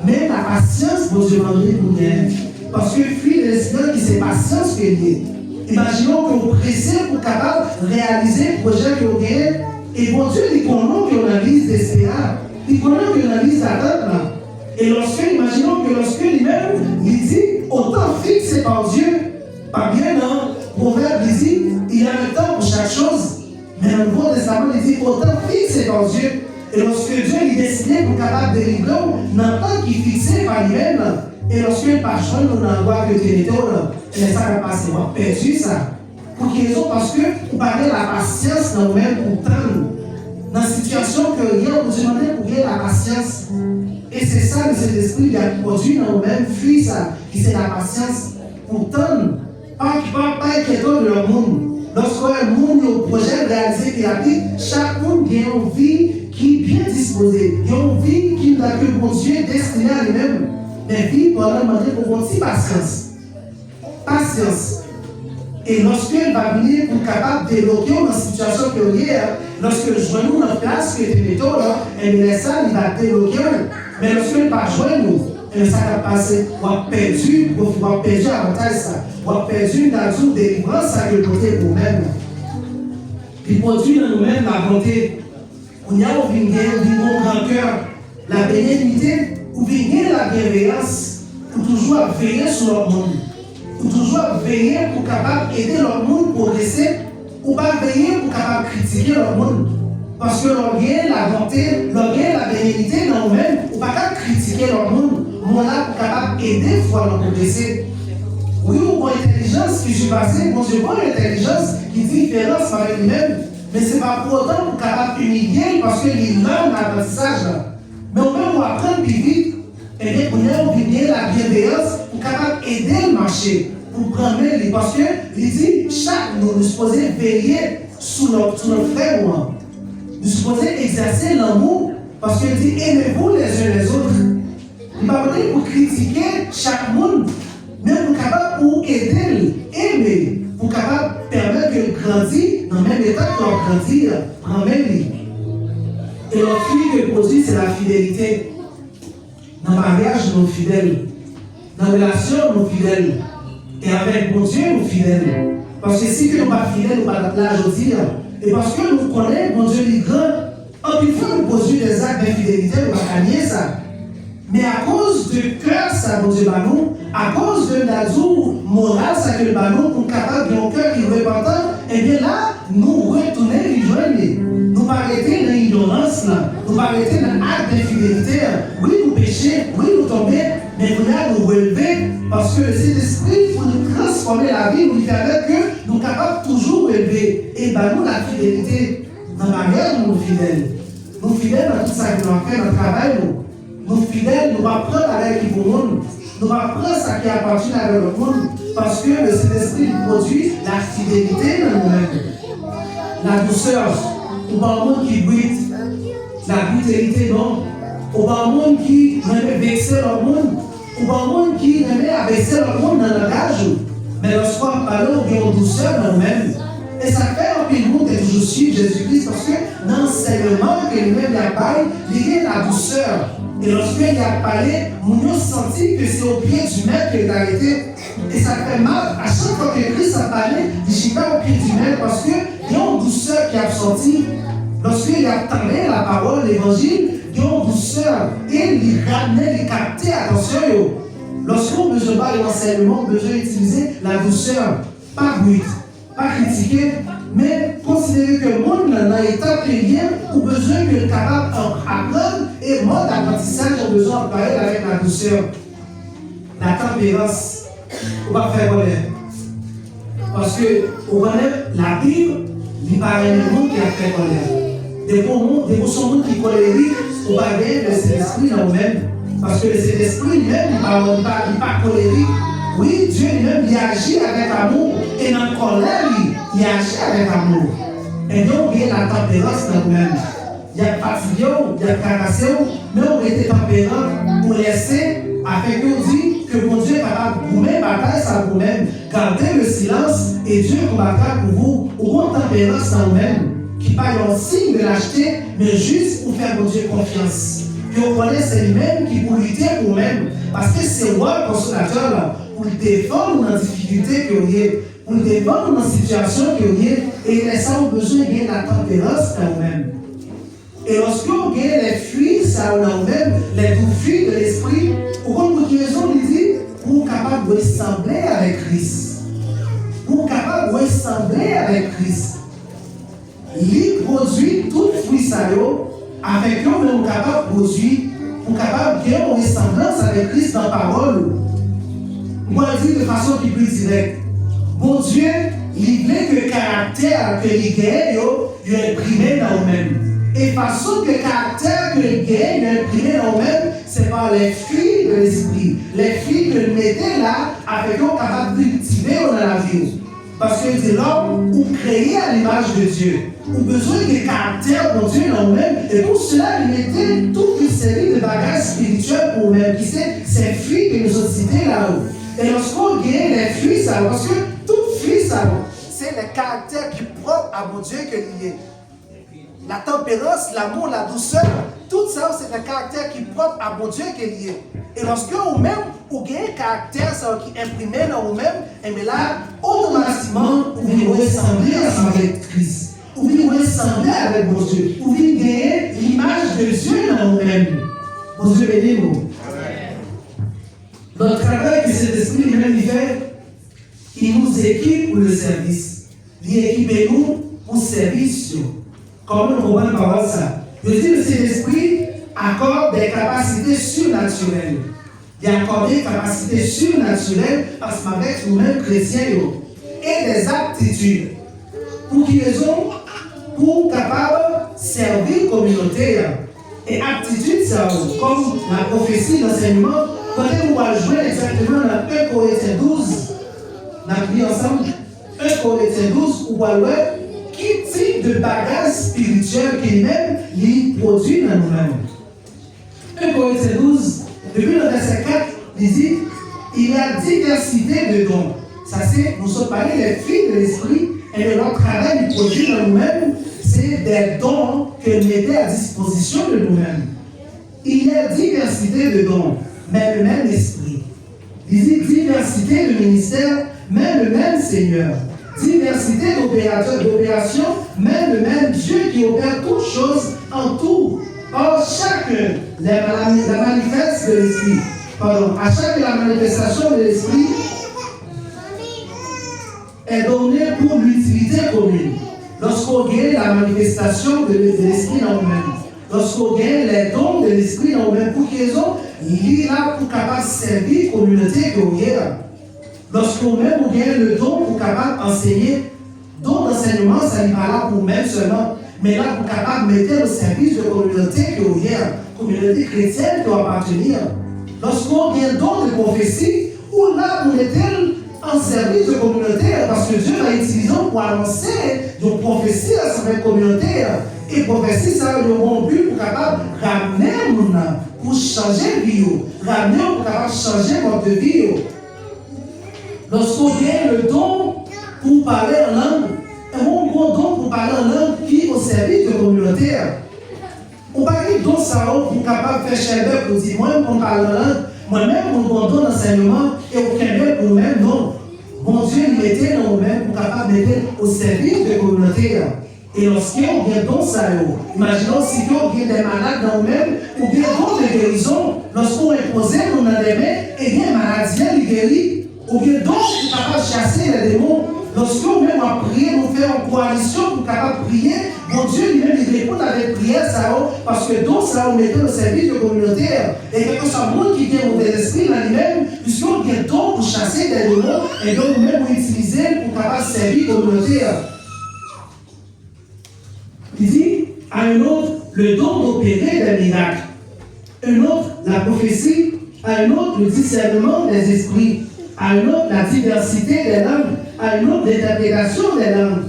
Mais la patience, mon Dieu, nous gagne. Parce que fruit de l'esprit, c'est patience que lié. Imaginons que vous pressez pour capable de réaliser le projet que vous gagnez. Et mon Dieu, il connaît qu'on analyse d'espérance. Il connaît qu'on analyse d'attente. Et imaginons que lorsque lui-même, il dit, autant fixé par Dieu, pas bien dans Proverbe, il dit, il y a un temps pour chaque chose. Mais dans le Nouveau Testament, il dit, autant fixé par Dieu. Et lorsque Dieu est destiné pour capable de délivrer, dans le temps qui est fixé par lui-même, et lorsque le patron nous envoie que tu es et ça va passer, on a perdu ça. Pour quelle raison? Parce que vous parlez de la patience dans nous-mêmes pour tendre. Dans la situation que rien, vous demandez pour gagner la patience. Et c'est ça que cet esprit qui a produit dans nous-mêmes, fuit ça, qui c'est la patience pour tendre. Pas inquiétant de leur monde. Lorsqu'un monde au projet réalisé qui habite, chaque monde a une vie qui est bien disposée. Il y a une vie qui n'a que mon Dieu destiné à lui-même. Mais vie pendant demander pour une petite patience. Patience. Et lorsqu'il va venir pour capable de débloquer dans la situation qu'il y a, lorsque le genou dans la place que tu mets là, et bien ça, il va débloquer. Mais lorsqu'il va joindre nous, et ça va passer, on va perdu l'avantage ça. On va perdu la joute de délivrance, ça que le côté pour nous-mêmes. Il produit dans nous-mêmes la bonté. On y a un grand cœur, la bénignité, ou bien la bienveillance, pour toujours veiller sur leur monde. Pour toujours veiller pour capable aider leur monde à progresser, ou pas veiller pour capable critiquer leur monde. Parce que leur bien la bonté, leur bien la bénignité dans nous-mêmes, ou pas capable critiquer leur monde. On là pour capable aider pour leur progresser. Oui, ou une intelligence qui suis passé, bon, je vois une intelligence qui dit différence avec lui-même, mais ce n'est pas pour autant pour capable humilier parce qu'il est là dans l'apprentissage. Mais au même pour apprendre plus vite, et bien, on vit bien la bienveillance pour capable aider le marché, pour prendre les. Parce que, il dit, chaque nous supposons veiller sur notre frère. Nous supposons exercer l'amour, parce qu'il dit, aimez-vous les uns les autres. Il ne va pas dire pour critiquer chaque monde, mais pour capable pour aider, aimer, pour capable permettre qu'il grandisse dans le même état qu'il a grandi, prendre lui. Et notre fruit que produit, c'est la fidélité. Dans le mariage, nous sommes fidèles. Dans la relation, nous sommes fidèles. Et avec mon Dieu, nous sommes fidèles. Parce que si nous ne sommes pas fidèles, nous ne sommes pas là aujourd'hui. Et parce que nous connaissons, mon Dieu est grand, en plus, fois nous produisons des actes d'infidélité, nous ne pouvons pas gagner ça. Mais à cause de cœur, ça, mon Dieu, à cause de la joue morale, ça que le ballon, pour capable de un cœur qui est repentant, et bien là, nous retournons les joindre. Nous ne pas arrêter dans l'ignorance, nous ne pas arrêter dans l'acte d'infidélité. Oui, nous péchons, oui, nous tombons, mais nous allons nous relever parce que cet esprit, pour nous transformer la vie, nous permet que nous sommes capables de toujours relever. Et bien, nous, la fidélité, dans la mariage, nous sommes fidèles. Nous sommes fidèles dans tout ça que nous avons fait dans le travail. Nous sommes fidèles, nous allons prendre avec le monde. Nous allons prendre ce qui appartient à le monde parce que le Saint-Esprit produit la fidélité dans nous-mêmes. La douceur. Ou pas un monde qui brille, la brutalité, non. Ou pas un monde qui aime vexer le monde. Ou pas un monde qui aime abaisser le monde dans le langage. Mais lorsqu'on parle, on a une douceur dans nous-mêmes. Et ça fait un peu de monde que je suis Jésus-Christ parce que dans l'enseignement que lui-même a parlé, il y a la douceur. Et lorsqu'il a parlé, on a senti que c'est au pied du maître qu'il est arrêté. Et ça fait mal à chaque fois que Christ a parlé, il n'y pas au pied du maître parce qu'il y a une douceur qui a sorti. Lorsqu'il a parlé la parole, l'évangile, il y a une douceur. Et il ramenait, il captait, attention, lorsqu'on besoin de l'enseignement, on besoin d'utiliser la douceur. Pas brute, pas critiquer, mais considérez que le monde dans l'état payé, ou besoin que capable d'apprendre et mode d'apprentissage, ont besoin de parler avec la douceur, la tempérance. On va faire quoi? Parce que on connaît la Bible, il paraît le monde qui a fait colère. Des bons monde qui colérique, on va gagner le Saint-Esprit dans nous-mêmes. Parce que le Saint-Esprit lui-même, il n'est pas colérique. Oui, Dieu lui-même, il agit avec amour. Et dans la colère, il agit avec amour. Et donc, il y a la tempérance dans nous-mêmes. Il y a fatigué, il y a carassé, mais on était tempérant pour laisser, afin qu'on dise que mon Dieu est capable de vous-même, bataille ça vous-même. Gardez le silence et Dieu combattra pour vous. Ou une tempérance dans nous-mêmes, qui pas un signe de lâcheté, mais juste pour faire mon Dieu confiance. Puis on connaît c'est lui-même qui pour lutter pour nous-mêmes. Parce que c'est moi, le consolateur, là, pour défendre dans la difficulté que vous avez, pour défendre dans la situation que vous avez, et les ça ont besoin de la tempérance dans nous-mêmes. Et lorsque vous avez les fruits, ça dans nous-mêmes, les doux fruits de l'esprit, pour une raison, il dit, pour capable de ressembler avec Christ. Pour capable de ressembler avec Christ. Il produit tout fruit ça avec eux, mais on est capable de produire, on est capable de gagner une ressemblance avec Christ dans la parole. Moi, je dis de façon qui est plus directe. Bon Dieu, il veut que le caractère que il gagne, il est imprimé dans nous-mêmes. Et façon que le caractère que il gagne, il est imprimé dans nous-mêmes, c'est par les fruits de l'esprit. Les fruits que nous mettons là, avec eux, capable de cultiver dans la vie. Parce que c'est l'homme ou créé à l'image de Dieu. On a besoin de caractère pour Dieu dans nous-mêmes. Et pour cela, il mettait toute une série de bagages spirituels pour nous-mêmes. Qui c'est ces fruits que nous avons cités là-haut. Et lorsqu'on gagne les fruits, ça, parce que tout fruit, ça, c'est le caractère qui est propre à mon Dieu que lié. La tempérance, l'amour, la douceur, tout ça, c'est le caractère qui est propre à mon Dieu qui est lié. Et lorsque vous-même, vous gagnez un caractère ça, qui est imprimé dans vous-même, et bien là, automatiquement, vous venez ressembler avec Christ. Vous venez ressembler avec mon Dieu. Vous venez gagner l'image de Dieu dans vous-même. Mon Dieu bénis-nous. Notre travail que cet esprit lui-même fait, il nous équipe pour le service. Il équipe nous pour le service. Comment on comprend la parole ça? Je dis que le Saint-Esprit accorde des capacités surnaturelles. Il accorde des capacités surnaturelles parce qu'avec nous-mêmes chrétiens et des aptitudes. Pour qui raison? Pour capable de servir communautaire. Et aptitude, c'est comme la prophétie, l'enseignement. Quand on va jouer exactement dans 1 Corinthiens 12, on a mis ensemble 1 Corinthiens 12, on va voir qui type de bagage spirituel qu'il-même lui produit dans nous-mêmes. 1 Corinthiens 12, depuis le verset 4, il dit il y a diversité de dons. Ça, c'est, nous sommes parlés les filles de l'esprit, et notre travail du produit dans nous-mêmes, c'est des dons que nous mettons à disposition de nous-mêmes. Il y a diversité de dons, mais le même esprit. Il dit diversité de ministères, mais le même Seigneur. Diversité d'opérations, mais le même Dieu qui opère toutes choses en tout. Or, chacun, la manifeste de l'esprit, à chaque la manifestation de l'esprit est donnée pour l'utilité commune. Lorsqu'on gagne la manifestation de l'esprit dans nous-mêmes, lorsqu'on gagne les dons de l'esprit dans nous-mêmes, pour qu'ils ont, il est là pour capable servir la communauté que vous avez. Lorsqu'on même gagne le don pour capable enseigner, don d'enseignement, ça n'est pas là pour même seulement, mais là pour capable mettre au service de la communauté que vous avez, communauté chrétienne qui doit appartenir. Lorsqu'on gagne don de prophétie, ou là pour mettre en service de communauté, parce que Dieu l'a utilisé pour annoncer de prophétie à cette communauté. Et prophétie, ça a le bon but pour capable ramener pour changer vie, ramener pour capable changer votre vie. Lorsqu'on gagne le don pour parler en langue, un bon don pour parler en langue qui est au service de la communauté. On parle de don ça pour capable faire chèvre pour dire moi on parle en langue, moi-même on don d'enseignement et aucun œuvre pour nous-mêmes, non. Bon Dieu il mettait dans nous-mêmes pour capable mettre au service de la communauté. Et lorsqu'on gagne don ça, imaginons si on gagne des malades dans nous-mêmes, ou bien don de guérison, lorsqu'on est posé dans les mains, et bien maladie, il guérit. Ou bien donc, il est capable de chasser les démons, Lorsque nous-mêmes on prie, nous faisons en coalition pour capable prier, mon Dieu lui-même il répond avec prière ça, parce que donc ça on met au service de communautaire. Et quelque chose de monde qui vient au mauvais esprit dans lui-même, puisqu'on vient donc pour chasser des démons, et donc nous-mêmes on utilise pour capable servir communautaire. Il dit à un autre le don d'opérer des miracles, un autre la prophétie, à un autre le discernement des esprits, à un autre la diversité des langues, à un autre l'interprétation des langues.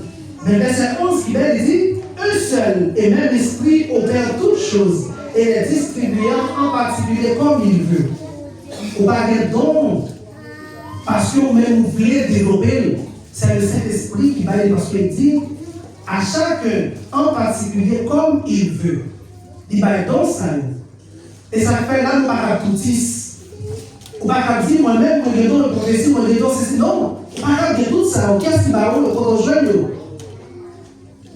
Mais verset 11 qui dit un seul et même esprit opère toutes choses et les distribuant en particulier comme il veut. On va dire don parce que même vous voulez développer, c'est le Saint-Esprit qui va dire parce qu'il dit à chacun en particulier comme il veut. Il va être don ça. Et ça fait là, nous pas tout on ne peut pas dire moi-même, mon guédon, le prophétie, mon guédon, c'est non. On ne peut pas dire tout ça. Qu'est-ce qui va le proto-jeune?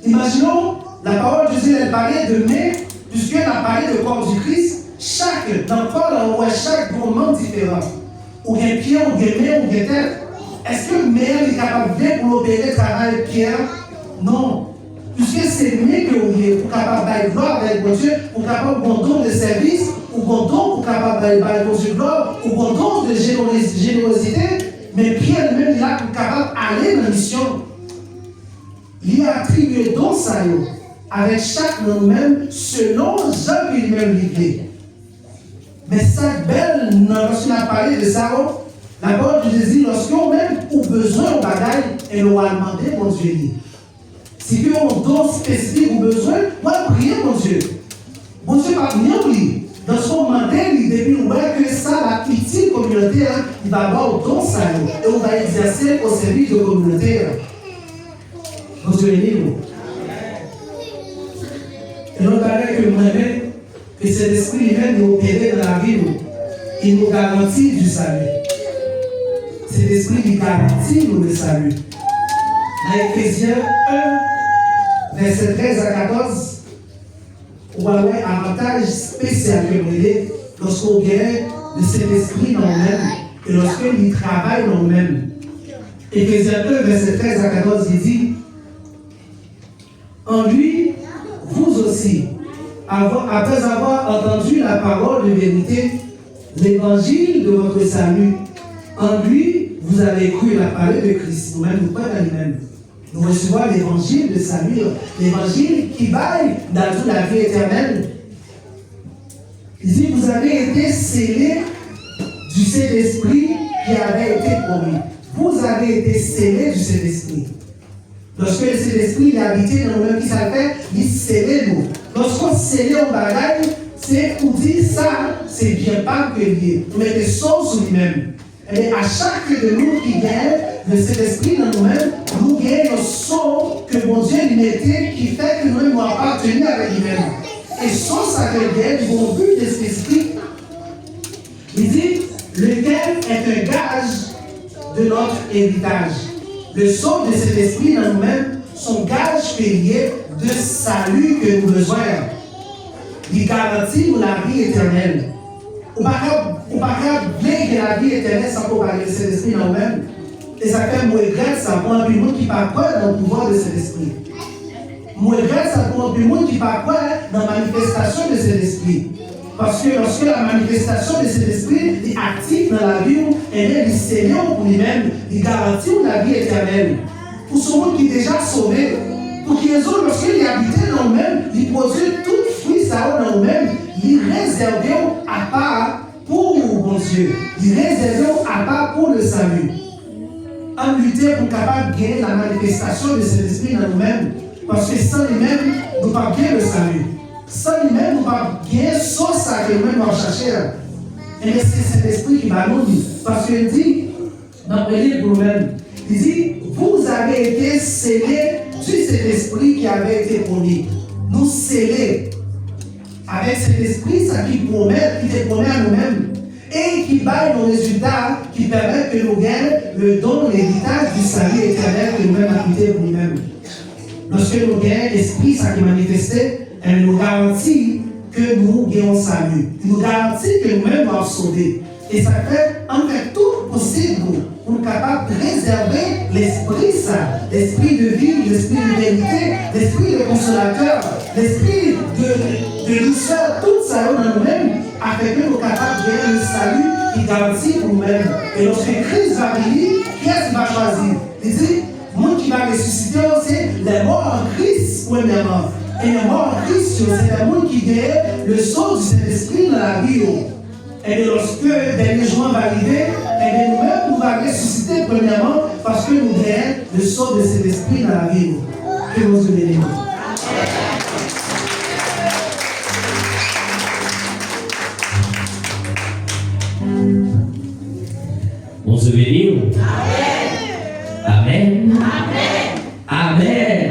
Imaginons, la parole de Jésus, elle parlait de mais, puisqu'elle a parlé de corps du Christ, dans le corps, on voit chaque moment différent. Ou bien pied, ou bien main, ou bien tête. Est-ce que main est capable de pour l'opérer le travail de pierre? Non. Puisque c'est mieux que vous êtes pour capable de gloire avec mon Dieu, pour capable de don de service, ou bon don pour capable de gloire, ou bon don de générosité, mais Pierre lui-même il a pour capable d'aller dans la mission. Il a attribué don ça avec chaque nom même selon Jean lui-même livré. Mais ça belle, lorsqu'on a parlé de ça, la parole de Jésus, lorsqu'on même ou besoin de bagaille, elle va demander mon Dieu. Si vous avez un don spécifique ou besoin, moi prier mon Dieu. Mon Dieu va venir lui. Dans son mandat, il depuis que ça, la petite communauté, il va avoir au don ça et on va exercer au service de la communauté. Mon Dieu est nous. Et nous paraît que moi-même, que cet esprit vient nous opérer dans la vie, il nous garantit du salut. Cet esprit qui garantit nous le salut. Dans Éphésiens 1, verset 13 à 14, on va avoir un avantage spécial que nous avons lorsqu'on gagne de cet esprit dans nous-mêmes et lorsqu'il travaille dans nous-mêmes. Éphésiens 1, verset 13 à 14, il dit en lui, vous aussi, après avoir entendu la parole de vérité, l'évangile de votre salut, en lui, vous avez cru la parole de Christ, nous-mêmes, nous croyons en lui-même. Nous recevons l'évangile de salut, l'évangile qui vaille dans toute la vie éternelle. Il dit, vous avez été scellés du Saint-Esprit qui avait été promis. Vous avez été scellés du Saint-Esprit. Lorsque le Saint-Esprit a habité dans nous-mêmes, qui s'appelle, il scellé nous. Lorsqu'on scellé en bagaille, c'est pour dire ça, c'est bien pas que lié. Vous mettez sauce sur lui-même. Et à chaque de nous qui gagne le Saint-Esprit dans nous-mêmes, nous gagnons le son que mon Dieu lui mettait qui fait que nous appartenons avec lui-même. Et sans ça gagne, ils vont but de cet esprit. Il dit, lequel est un gage de notre héritage. Le son de cet esprit dans nous-mêmes, son gage payé de salut que nous besoin. Il garantit nous la vie éternelle. On ne peut pas blâmer la vie éternelle sans qu'on parle de cet esprit dans nous-mêmes. Et ça fait moi regrette ça pour un monde qui n'a pas dans le pouvoir de cet esprit. Moi regrette ça pour un monde qui n'a pas dans la manifestation de cet esprit. Parce que lorsque la manifestation de cet esprit est active dans la vie, et bien il s'élève pour lui-même, il garantit la vie éternelle. Pour ce monde qui est déjà sauvé, pour qu'ils ont, lorsqu'il habite dans nous-mêmes, il produit tout fruit ça dans nous-mêmes, il réserve à part pour mon Dieu. Il réserve à part pour le salut. En lutter pour capable de gagner la manifestation de cet esprit dans nous-mêmes. Parce que sans lui-même, nous ne pouvons pas gagner le salut. Sans lui-même, nous ne pouvons pas gagner sauf ça que nous-mêmes nous chercher. Et c'est cet esprit qui va nous dire. Parce qu'il dit, dans le livre pour nous-mêmes, il dit, vous avez été scellés du cet esprit qui avait été promis. Nous scellés avec cet esprit, ça qui te promet à nous-mêmes. Et qui baille nos résultats, qui permettent que nous gagnons le don, l'héritage du salut éternel que nous-mêmes habitons pour nous-mêmes. Lorsque nous gagnons l'esprit, ça qui manifestait, elle nous garantit que nous gagnons salut. Elle nous garantit que nous-mêmes nous sommes sauvés. Et ça fait, on fait tout possible pour être capable de préserver l'esprit saint, l'esprit de vie, l'esprit de vérité, l'esprit de consolateur, l'esprit de douceur, tout ça dans nous-mêmes, afin que nous soyons capables de gagner le salut qui garantit pour nous-mêmes. Et lorsque Christ va venir, qu'est-ce qu'il va choisir? Il dit, le monde qui va ressusciter, c'est les morts en Christ, premièrement. Et les morts en Christ, c'est les monde qui gagnent le sceau du Saint-Esprit dans la vie. Et bien, lorsque le dernier jour va arriver, et bien nous-mêmes, nous allons ressusciter premièrement parce que nous gagnons le sceau de cet esprit dans la vie. Que nous vous bénisse. On se bénit. Amen. Amen. Amen.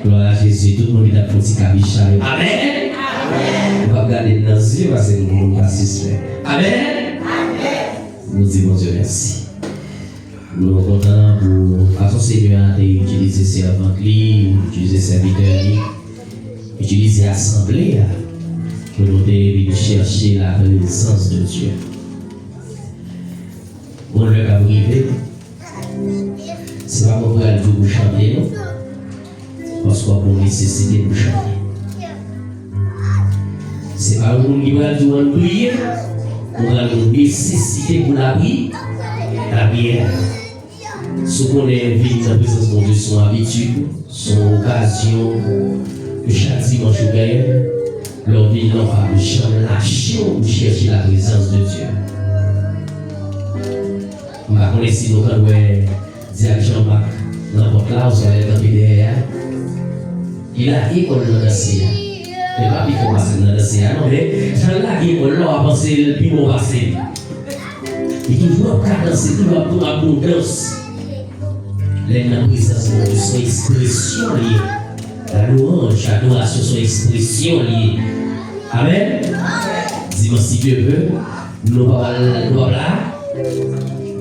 Gloire à Jésus. Tout le monde est à petit cabicha. Amen. On va regarder dans les yeux parce que nous ne pouvons pas s'y. Amen. Nous disons Dieu merci. Nous sommes contents pour façon Seigneur d'utiliser servante, utiliser serviteur, utiliser assemblée pour nous venir chercher la présence de Dieu. Pour le cas privé, c'est pas pour aller vous chanter, non? Parce qu'on a une nécessité pour chanter. C'est pas pour nous dire prier, on a une nécessité pour la prière. Ce qu'on est invité dans la présence de Dieu, son habitude, son occasion, que chaque dimanche ou gagne, leur vie n'en va jamais lâcher pour chercher la présence de Dieu. Je ne connais pas si nous avons dit à Jean-Marc, n'importe là, vous allez dans le derrière. Il a école dans le ciel. Il n'a pas dit qu'on passe dans le ciel, non, mais Jean-Marc a école là, a pensé le plus bon passé. Il dit, toujours à danser, toujours pour abondance. La présence de Dieu, son expression liée. La louange, l'adoration, son expression liée. Amen. Dis-moi si Dieu veut, nous allons là.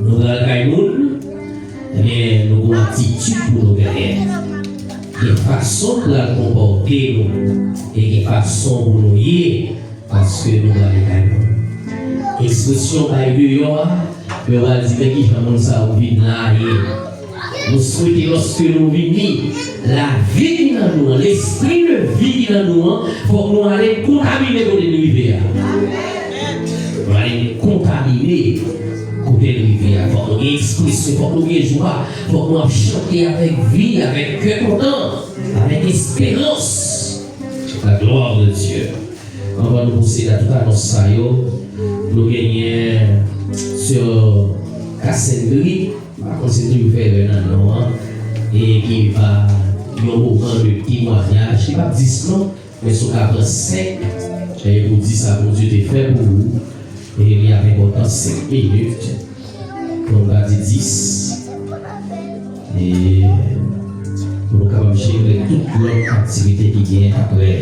Nous allons eh bien, nous avons une attitude pour nous gagner. Quelle façon pour la comporter et quelle façon pour nous y parce que nous allons gagner. Expression par dehors, nous allons dire qui fait ça au vide là. Nous souhaitons lorsque nous venons, la vie dans nous, l'esprit de vie dans nous, pour nous aller contaminer dans l'univers. Nous aller contaminer. Il faut nous exprimer, il faut nous joie, il faut nous chanter avec vie, avec cœur content, avec espérance. La gloire de Dieu. On va nous pousser à tout annonce, nous gagnons sur Cassenbury, c'est toujours fait un an, et qui va y avoir un moment de témoignage, qui va dire non, mais sur la 5, et vous dites ça, mon Dieu, t'es fait pour vous. Et il y avait autant 5 minutes, on va dire 10. Et pour nous capables de gérer toute l'autre activité qui vient après.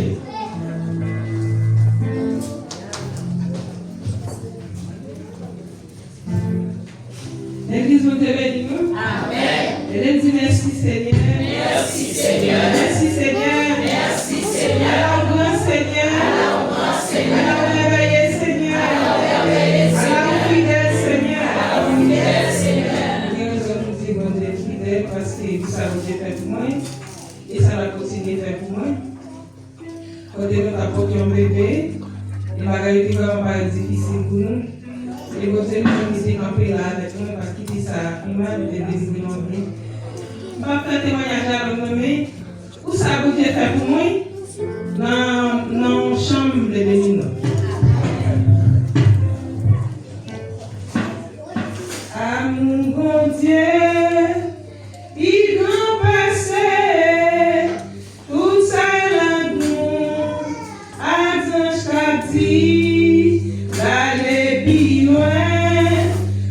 L'église vous bénit. Amen. Et dit merci Seigneur. Merci Seigneur. Merci Seigneur. Merci Seigneur. Alors grand Seigneur. Alors grand Seigneur. Alors merveilleux Seigneur. Alors merveilleux Seigneur. Alors fidèle Seigneur. Alors fidèle Seigneur. Nous disons bon Dieu fidèle parce que ça vous a fait pour moi et ça va continuer de faire pour moi. Quand nous apportons un bébé, les bagages étaient vraiment pas difficiles pour nous. Et vous avez été campé là avec nous parce qu'il dit ça, il m'a dit de délivrer mon vie. Je vais faire témoignage avec nous, mais où ça vous a fait pour moi dans la chambre de Bénin. À mon bon Dieu, il va passer tout ça là nous, à Zange Kati, d'aller plus loin,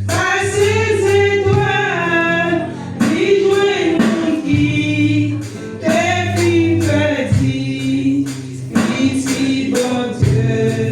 passer ses étoiles, lui jouer mon qui, tes filles petits, ici bon Dieu.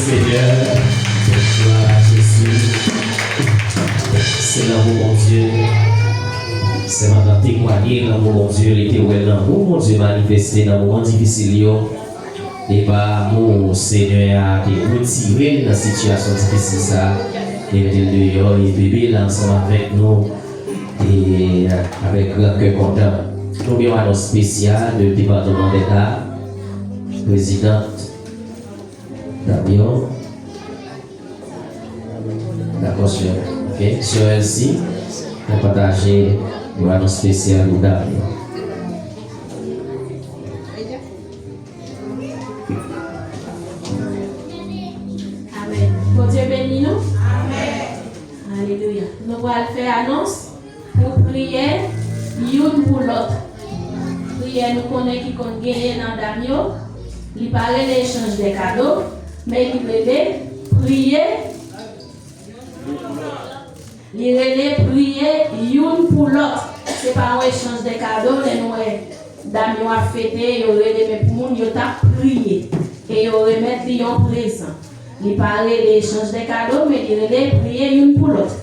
Seigneur. Gloire à Jésus. C'est l'amour, mon Dieu. C'est maintenant témoigner l'amour, mon Dieu, l'éternel l'amour, mon Dieu, manifesté dans le moment difficile. Et par mon Seigneur a retiré dans la situation difficile, ça. Et dehors, et bébé là ensemble avec nous. Et avec un cœur content. Nous avons une annonce spéciale du département d'État, présidente Damien. D'accord, sur elle-ci, on partage une annonce spéciale pour Damien. Amen. Bon Dieu bénis nous. Amen. Alléluia. Nous allons faire annonce pour prier l'une pour l'autre. Prier nous connaît qui compte gagner dans Damio. Il parle de l'échange des cadeaux, mais il relève prier. Il relève prier l'une pour l'autre. Ce n'est pas un échange des cadeaux, mais nous Damio a fêté, il relève pour nous, il a prié. Et il remet un présent. Il parle de l'échange des cadeaux, mais il relève prier l'une pour l'autre.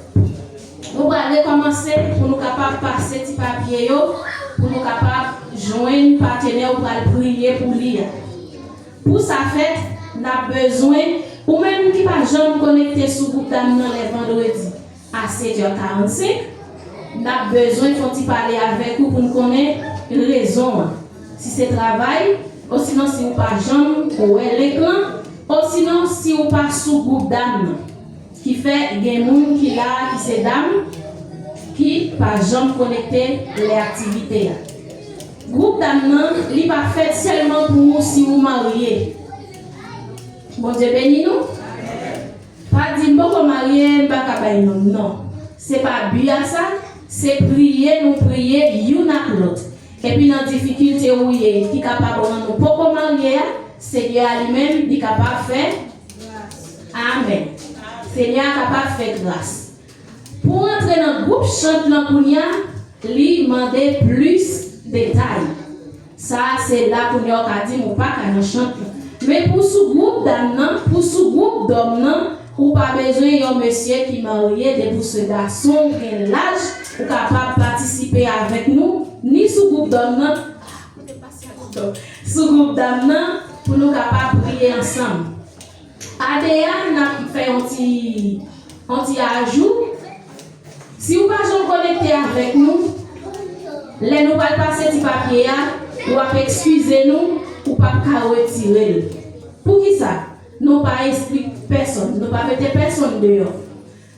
Nous allons commencer pour nous capables de passer petit papier, pour nous capables de joindre un partenaire pour prier pour lire. Pour sa fête, nous avons besoin, ou même qui pas jamais connecté sur le groupe d'Amnon les vendredis à 7h45, nous avons besoin de parler avec vous pour nous connaître une raison. Si c'est travail, ou sinon si vous pas jamais ou l'écran, ou sinon si vous pas sur le groupe d'Amnon. Qui fait des gens qui là, qui c'est dames, qui par jamais connecté les activités. Groupe d'Amnon, il pas fait seulement pour vous si vous mariez. Bon Dieu bénis nous. Pas dire bon marier, pas qu'à non. C'est pas bien ça, c'est prier, nous prier l'une à l'autre. Et puis dans difficulté où il est, qui est capable de nous pas marier, c'est Dieu lui-même qui est capable de faire. Amen. Seigneur est capable de faire grâce. Pour entrer dans le groupe chante l'Ankounia, lui demander plus de détails. Ça, c'est là qu'on a dit, mon pas qu'à chanter. Mais pour ce groupe d'âmes, pour ce groupe d'hommes, ou pas besoin d'un monsieur qui est marié, de pour ce garçon qui a l'âge, ou capable de participer avec nous, ni ce groupe d'hommes, ce groupe d'âmes, pour nous capables de prier ensemble. ADA n'a fait un petit ajout. Si vous ne pouvez pas connecter avec nous, les nous pas passer petit papier, ou pas excuser nous, ou pas retirer. Pour qui ça? Nous pas expliquer personne, nous pas mettre personne dehors.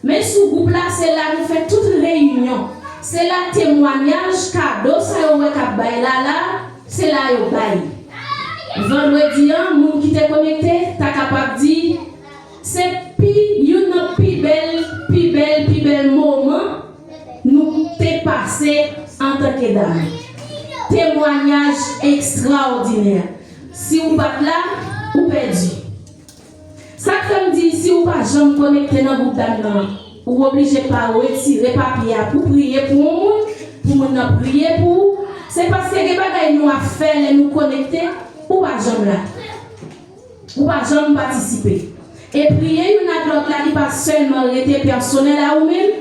Mais ce groupe là, c'est là nous fait toute réunion. C'est là témoignage, cadeau, ça y est, là, c'est là y bail. Vendredi, moun qui t'est connecté, t'as capable de dire, c'est plus bel moment nous t'es passé en tant que dame. Témoignage extraordinaire. Si vous pas là, vous perdu. Ça comme dit, si vous pas jamais connecté dans le groupe d'âme, vous obligez pas de retirer papier pour prier pour nous, pour nous prier pour. C'est parce que les bagages nous a fait nous connecter. Ou pas jamais là. Ou pas jamais participer. Et prier une à l'autre là, il pas seulement rester personnel à vous-même.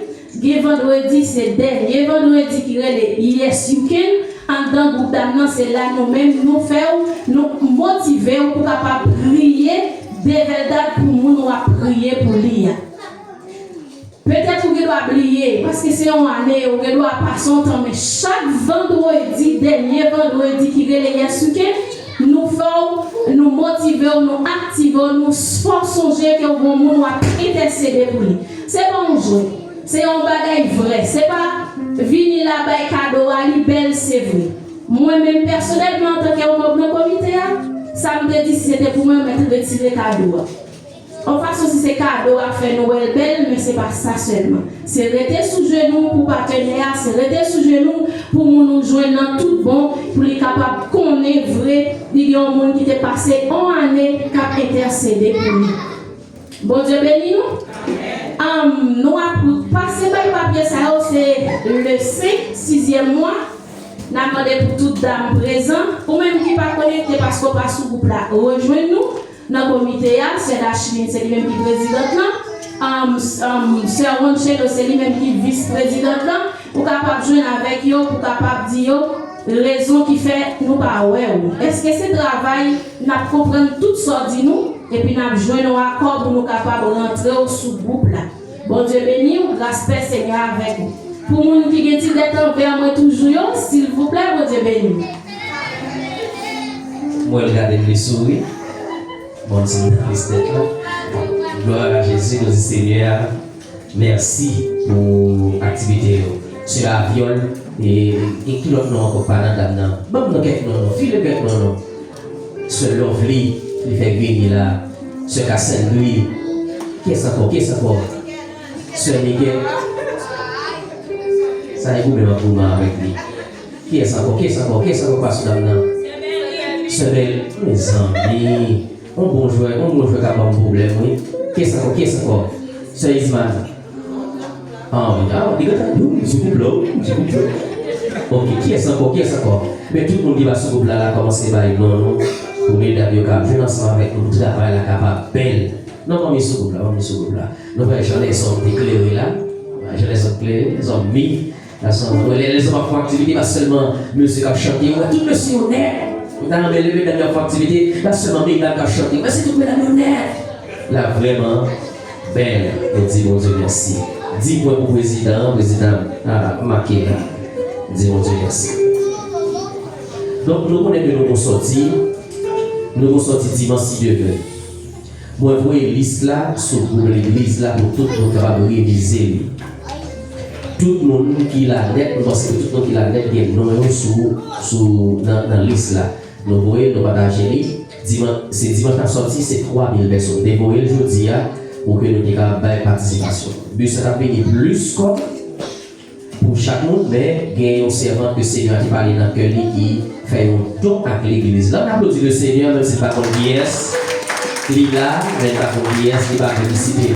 Le vendredi, c'est dernier vendredi qui est le Yes You Can. En tant que groupe d'âme, c'est là nous-mêmes nous faisons, nous motiver pour capable prier des verdades pour nous à prier pour lire. Peut-être que vous doit prier parce que c'est une année où vous doit passer son temps, mais chaque vendredi, dernier vendredi qui est le Yes You Can, nous faisons, nous motivons, nous activons, nous forçons que bon monde va intercéder pour lui. C'est pas un jeu, c'est un bagage vrai. C'est pas venir là-bas cadeau à lui belle, c'est vrai. Moi-même personnellement en tant que membre de comité, ça me dit si c'était pour moi mettre retirer cadeau. En façon si c'est cadeau à faire Noël belle, mais c'est pas ça seulement. C'est rester sous genou pour partenaire, c'est rester sous genou pour nous joindre dans tout bon, pour les capables qu'on est vrai, il y a un monde qui est passé en année qui a intercédé pour nous. Bon Dieu bénis nous. Nous avons passé par le papier, ça c'est le 6e mois. Nous avons demandé pour toutes dames présentes, ou même qui ne sont pas connectées parce qu'on passe sous groupe là, rejoignez-nous. dans le comité, c'est Dachlin, c'est lui-même qui est présidente là. Sœur Ronchelo, c'est lui-même qui est vice-présidente là. Pour capable de jouer avec eux, pour capable de dire raison qui fait nous pas ouais. Est-ce que ce travail, nous comprenons toutes sortes de nous et puis nous jouons un accord pour nous capables de rentrer au sous-groupe là. Bon Dieu béni, grâce Père Seigneur avec vous. Pour nous qui ont été envers moi toujours, s'il vous plaît, bon Dieu béni. Moi, regardez les souris. Bon Dieu, là. Gloire à Jésus, nous Seigneur. Merci pour l'activité. Sur la viole et qui l'autre nom encore pas dans dame. Bon, nous quelques non, file quelques non. Sur Lovely, il fait gagner là. Sur Cassel Louis. Qui est ça encore? Qui est ça encore? Sur Miguel. Ça est même pour moi avec lui. Qui est ça encore? Qui est ça encore? Qui est ça encore pas sur dame? Sur Belle, mes amis. On bon joueur qui a pas de problème, oui. Qui est ça encore? Qui est ça encore? Sur Ismaël. Ah oui, il y a un couple là. Ok, qui est ça encore? Qui est ça encore? Mais tout le monde qui va se couple là, commencer par non, pour aider à bien jouer ensemble avec nous, tout à la capable belle. Non, on va mettre ce couple là, Nous allons les sont éclairés là. Je les ai éclairés, les hommes mis. Les hommes en activité, pas seulement monsieur qui a chanté, tout monsieur honnête. Vous avez levé dans leur activité, pas seulement mes qui a chanté, mais c'est tout mesdames honnêtes. Là, vraiment belle. Et dis mon Dieu merci. 10 points pour le président a marqué là. Dis mon Dieu merci. Donc nous connaissons que nous sortis dimanche 6 degrés. Moi, je vois l'église là, sur l'église là, pour tout le monde capable de réviser. Tout le monde qui l'a net, nous pensons que tout le monde qui l'a net, il y a dans l'église là. Nous voyons, nous partageons. C'est dimanche qui sorti, c'est 3000 personnes. Dévoyez le jeudi pour que nous ayons une participation. Le but, c'est de plus comme pour chaque monde, mais il y a un servant que le Seigneur qui parle dans le cœur qui fait un don avec l'église. Là, on applaudit le Seigneur, même si ce n'est pas comme pièce. Il est là, mais pas comme pièce, il va participer.